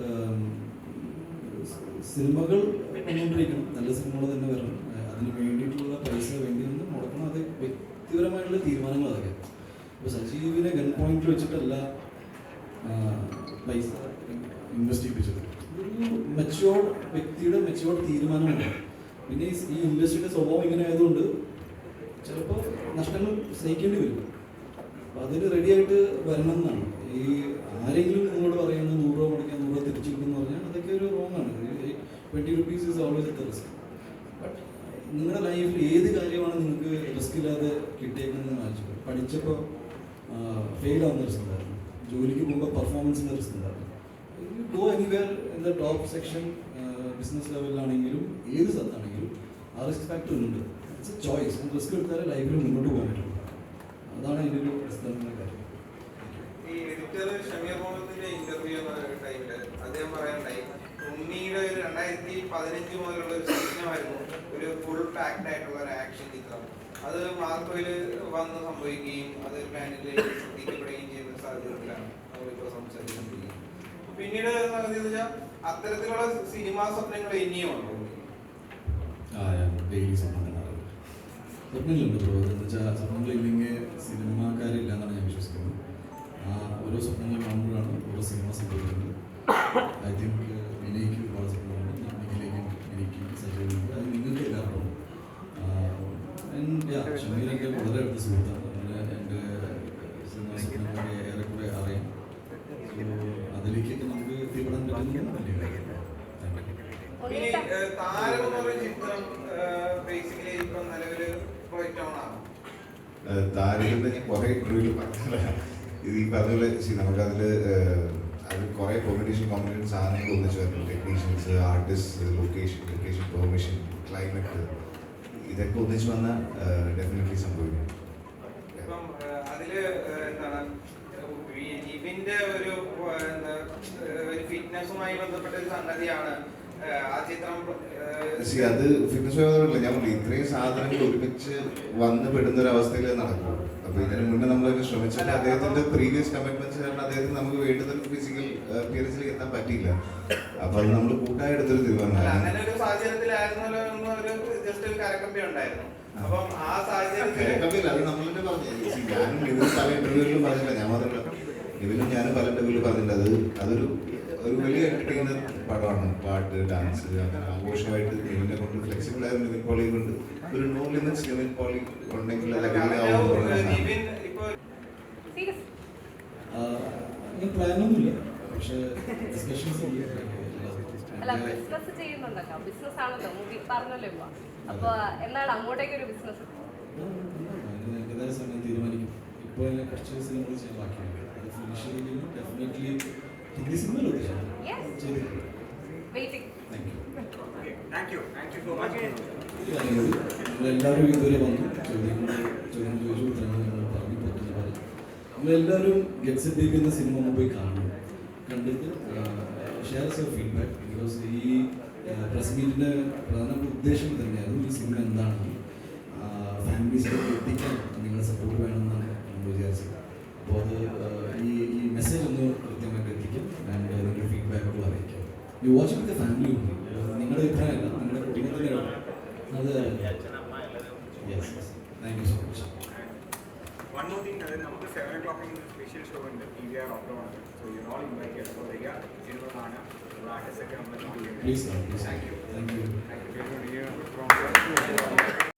സിനിമകൾ വന്നുകൊണ്ടിരിക്കണം, നല്ല സിനിമകൾ തന്നെ വരണം. അതിന് വേണ്ടിയിട്ടുള്ള പൈസ വേണ്ടിയൊന്നും മുടക്കണം. അത് വ്യക്തിപരമായിട്ടുള്ള തീരുമാനങ്ങൾ അതൊക്കെ. ഇപ്പോൾ സജീവിനെ ഗൺ പോയിന്റിൽ വെച്ചിട്ടല്ല പൈസ ഇൻവെസ്റ്റ് ചെയ്യിപ്പിച്ചത്. ഒരു മെച്ചുവേർഡ് വ്യക്തിയുടെ മെച്ചുവേർഡ് തീരുമാനമുണ്ട്. പിന്നെ ഈ ഇൻഡസ്ട്രിയുടെ സ്വഭാവം ഇങ്ങനെ ആയതുകൊണ്ട് ചിലപ്പോൾ നഷ്ടങ്ങൾ സഹിക്കേണ്ടി വരും. അപ്പം അതിന് റെഡിയായിട്ട് വരണം എന്നാണ്. ഈ ആരെങ്കിലും നിങ്ങളോട് പറയുന്നത് 100 രൂപ മുടക്കാൻ 100 രൂപ തിരിച്ചു കിട്ടുമെന്ന് പറഞ്ഞാൽ അതൊക്കെ ഒരു റോങ്ങാണ്. 20 rupees is always A risk. But നിങ്ങളുടെ ലൈഫിൽ ഏത് കാര്യമാണ് നിങ്ങൾക്ക് റിസ്ക് ഇല്ലാതെ കിട്ടിയേക്കുന്നതെന്ന് ആലോചിക്കും. പഠിച്ചപ്പോൾ ഫെയിൽ ആവുന്ന റിസ്ക് ഉണ്ടായിരുന്നു, ജോലിക്ക് പോകുമ്പോൾ പെർഫോമൻസിൻ്റെ റിസ്ക് ഉണ്ടായിരുന്നു. Go anywhere in the top section, business ലെവലിലാണെങ്കിലും ഏത് സ്ഥലത്താണെങ്കിലും ആ റിസ്ക് ഫാക്ടർ ഉണ്ട്. It's a choice. റിസ്ക് എടുത്താലേ ലൈഫിൽ മുന്നോട്ട് പോകാൻ പറ്റുള്ളൂ. അതാണ് അതിൻ്റെ ഒരു പ്രശ്നമായ കാര്യം. ഈ എഡിറ്റർ ഷമീർ മുഹമ്മദിന്റെ ഇന്റർവ്യൂ എന്ന ടൈമില് അദ്ദേഹം പറയാനുണ്ടായി, ഉണ്ണിയുടെ 2015 മുതലുള്ള ഒരു സ്വപ്നമായിരുന്നു ഒരു ഫുൾ പാക്ഡ് ആയിട്ടുള്ള ഒരു ആക്ഷൻ ചിത്രം. അത് മാർക്കോയിൽ വന്ന് സംഭവിക്കുകയും അത് പാനലിലേക്ക് ശ്രദ്ധിക്കപ്പെടുകയും ചെയ്യുന്ന സാഹചര്യത്തിലാണ് നമ്മളിപ്പോൾ സംസാരിച്ചുകൊണ്ടിരിക്കുന്നത്. പിന്നീട് നടത്തിയെന്ന് വെച്ചാൽ അത്തരത്തിലുള്ള സിനിമാ സ്വപ്നങ്ങൾ ഇനിയും ഉണ്ടോ? ഡെയിലി സ്വപ്നങ്ങളുണ്ട് ബ്രോ. എന്ന് വെച്ചാൽ സ്വപ്നങ്ങളില്ലെങ്കിൽ സിനിമാക്കാരില്ല എന്നാണ് ഞാൻ വിശ്വസിക്കുന്നത്. ഓരോ സ്വപ്നങ്ങൾ കാണുമ്പോഴാണ് ഓരോ സിനിമ സംഭവിക്കുന്നത്. ഐ തിങ്ക് വിനയ്ക്ക് ഒരുപാട് സ്വപ്നങ്ങളുണ്ട്, നിഖിലേക്കും എനിക്കും സജീവനുണ്ട്, അത് നിങ്ങൾക്ക് എല്ലാവർക്കും. ഷമീലൊക്കെ വളരെ അടുത്ത സുഹൃത്താണ്. എൻ്റെ സിനിമാ സ്വപ്നങ്ങളെ ഏറെക്കുറെ അറിയാം. അതിലേക്കൊക്കെ നമുക്ക് എത്തിപ്പെടാൻ പറ്റുന്ന വലിയ കാര്യം. ഇനി താരം എന്ന് പറയുന്ന ചിത്രം ബേസിക്കലി ഇപ്പൊ നിലവില് പോയിട്ട് ആണ് താരത്തിന്റെ ഞാൻ കുറെ ഇന്റർവ്യൂവിൽ പറഞ്ഞില്ല. ഇത് ഈ പറഞ്ഞ നമുക്കതില് അത് കുറെ കോമ്പിനേഷൻ സാധനങ്ങൾ ഒന്നിച്ച് വരുന്നു. Technicians, artist, location permission, climate, ഇതൊക്കെ ഒന്നിച്ച് വന്നാൽ ഡെഫിനറ്റ്ലി സംഭവിക്കും. ഇപ്പം അതില് എന്താണ് ഇതിന്റെ ഒരു ഫിറ്റ്നസുമായി ബന്ധപ്പെട്ട ഒരു സംഗതിയാണ് ആ ചിത്രം. അത് ഫിറ്റ്നസ് ബന്ധപ്പെട്ടില്ല. ഞാൻ പറഞ്ഞു ഇത്രയും സാധനങ്ങൾ ഒരുമിച്ച് വന്ന് പെടുന്ന ഒരു അവസ്ഥയിൽ നടക്കും. അപ്പൊ ഇതിന് മുന്നേ നമ്മളൊക്കെ ശ്രമിച്ചിട്ട് അദ്ദേഹത്തിന്റെ പ്രീവിയസ് കമ്മിറ്റ്മെന്റ്സ് കാരണം അദ്ദേഹത്തിന് നമുക്ക് വേണ്ടുന്ന ഫിസിക്കൽ അപ്പിയറൻസിലേക്ക് എത്താൻ പറ്റിയില്ല. അപ്പൊ അത് നമ്മൾ കൂട്ടായി എടുത്തൊരു തീരുമാനമാണ്. അങ്ങനെ ഒരു സാഹചര്യത്തിലായിരുന്നല്ലോ ഒരു ജസ്റ്റ് ഒരു കരക്കമ്പി ഉണ്ടായിരുന്നു. അപ്പം ആ സാഹചര്യത്തിൽ അത് നമ്മൾ തന്നെ പറഞ്ഞു. ഞാനും ഇവരും പല ഇന്റർവ്യൂകളിലും പറഞ്ഞില്ല, ഞാൻ മാത്രമല്ല ഇവരും ഞാനും പല ഇന്റർവ്യൂവിലും പറഞ്ഞിട്ടുണ്ട്. അതൊരു വലിയ എന്റർടൈനർ പടമാണ്. പാട്ട്, ഡാൻസ്, അങ്ങനെ ആഘോഷമായിട്ട് ഇവനെ കൊണ്ട് ഫ്ലെക്സിബിൾ ആയ നിവിൻ പോളി കൊണ്ട് ഒരു നോ ലിമിറ്റ്സ് നിവിൻ പോളി ഉണ്ടെങ്കിൽ പ്ലാനൊന്നുമില്ല. പക്ഷേ ഡിസ്കഷൻസ് അല്ല, ബിസിനസ് ചെയ്യുന്നുണ്ടല്ലോ, ബിസിനസ് ആണല്ലോ മൂവി പറഞ്ഞല്ലോ ഇപ്പൊ. അപ്പൊ എന്താണ് അങ്ങോട്ടേക്ക് ഒരു ബിസിനസ് ഏതായ സമയം തീരുമാനിക്കും. ഇപ്പോൾ കുറച്ച് സിനിമകൾ ചെയ്യാൻ ബാക്കിയുണ്ട്. അത് ഫിനിഷ് ചെയ്യുമ്പോൾ ഡെഫിനറ്റ്ലി ഹിന്ദി സിനിമയിലൊക്കെ ചെയ്തിട്ടുണ്ട്. നിങ്ങളെല്ലാവരും ഇതുവരെ വന്നു ചോദ്യം ചോദിച്ചു, ഉത്തരങ്ങൾ ഞങ്ങൾ പറഞ്ഞു പറ്റുന്ന കാര്യം. നിങ്ങളെല്ലാവരും ഗെറ്റ്സ് ഇറ്റ് ബേബി എന്ന സിനിമ ഒന്ന് പോയി കാണണം. കണ്ടിട്ട് ഷെയർ യുവർ ഫീഡ്ബാക്ക്. ബിക്കോസ് ഈ പ്രസ് മീറ്റിൻ്റെ പ്രധാനപ്പെട്ട ഉദ്ദേശം തന്നെയായിരുന്നു ഈ സിനിമ എന്താണ് ഫാമിലീസിലേക്ക് എത്തിക്കാൻ നിങ്ങളുടെ സപ്പോർട്ട് വേണമെന്നാണ് നമ്മൾ വിചാരിച്ചത്. അപ്പോൾ അത് ഈ മെസ്സേജ് ഒന്ന് കൃത്യമായിട്ട് എത്തിക്കും. ആൻഡ് നിങ്ങളുടെ ഫീഡ്ബാക്കുകൾ അറിയിക്കാം. യു വാച്ച് വിത്ത് ഫാമിലി ഉണ്ട്. നിങ്ങളുടെ അഭിപ്രായമല്ല, നിങ്ങളുടെ കുട്ടികളുടെ അത് yes. Thank you so much. One more thing, നമുക്ക് 7 o'clock സ്പെഷ്യൽ ഷോ ഉണ്ട് PVR ഓട്ടോമാണ്. So you all invited. അപ്പോൾ വരിക, സിനിമയാണ് ആർട്ടിസ്റ്റ് ഒക്കെ നമ്മൾ. Please. Thank you. Thank U.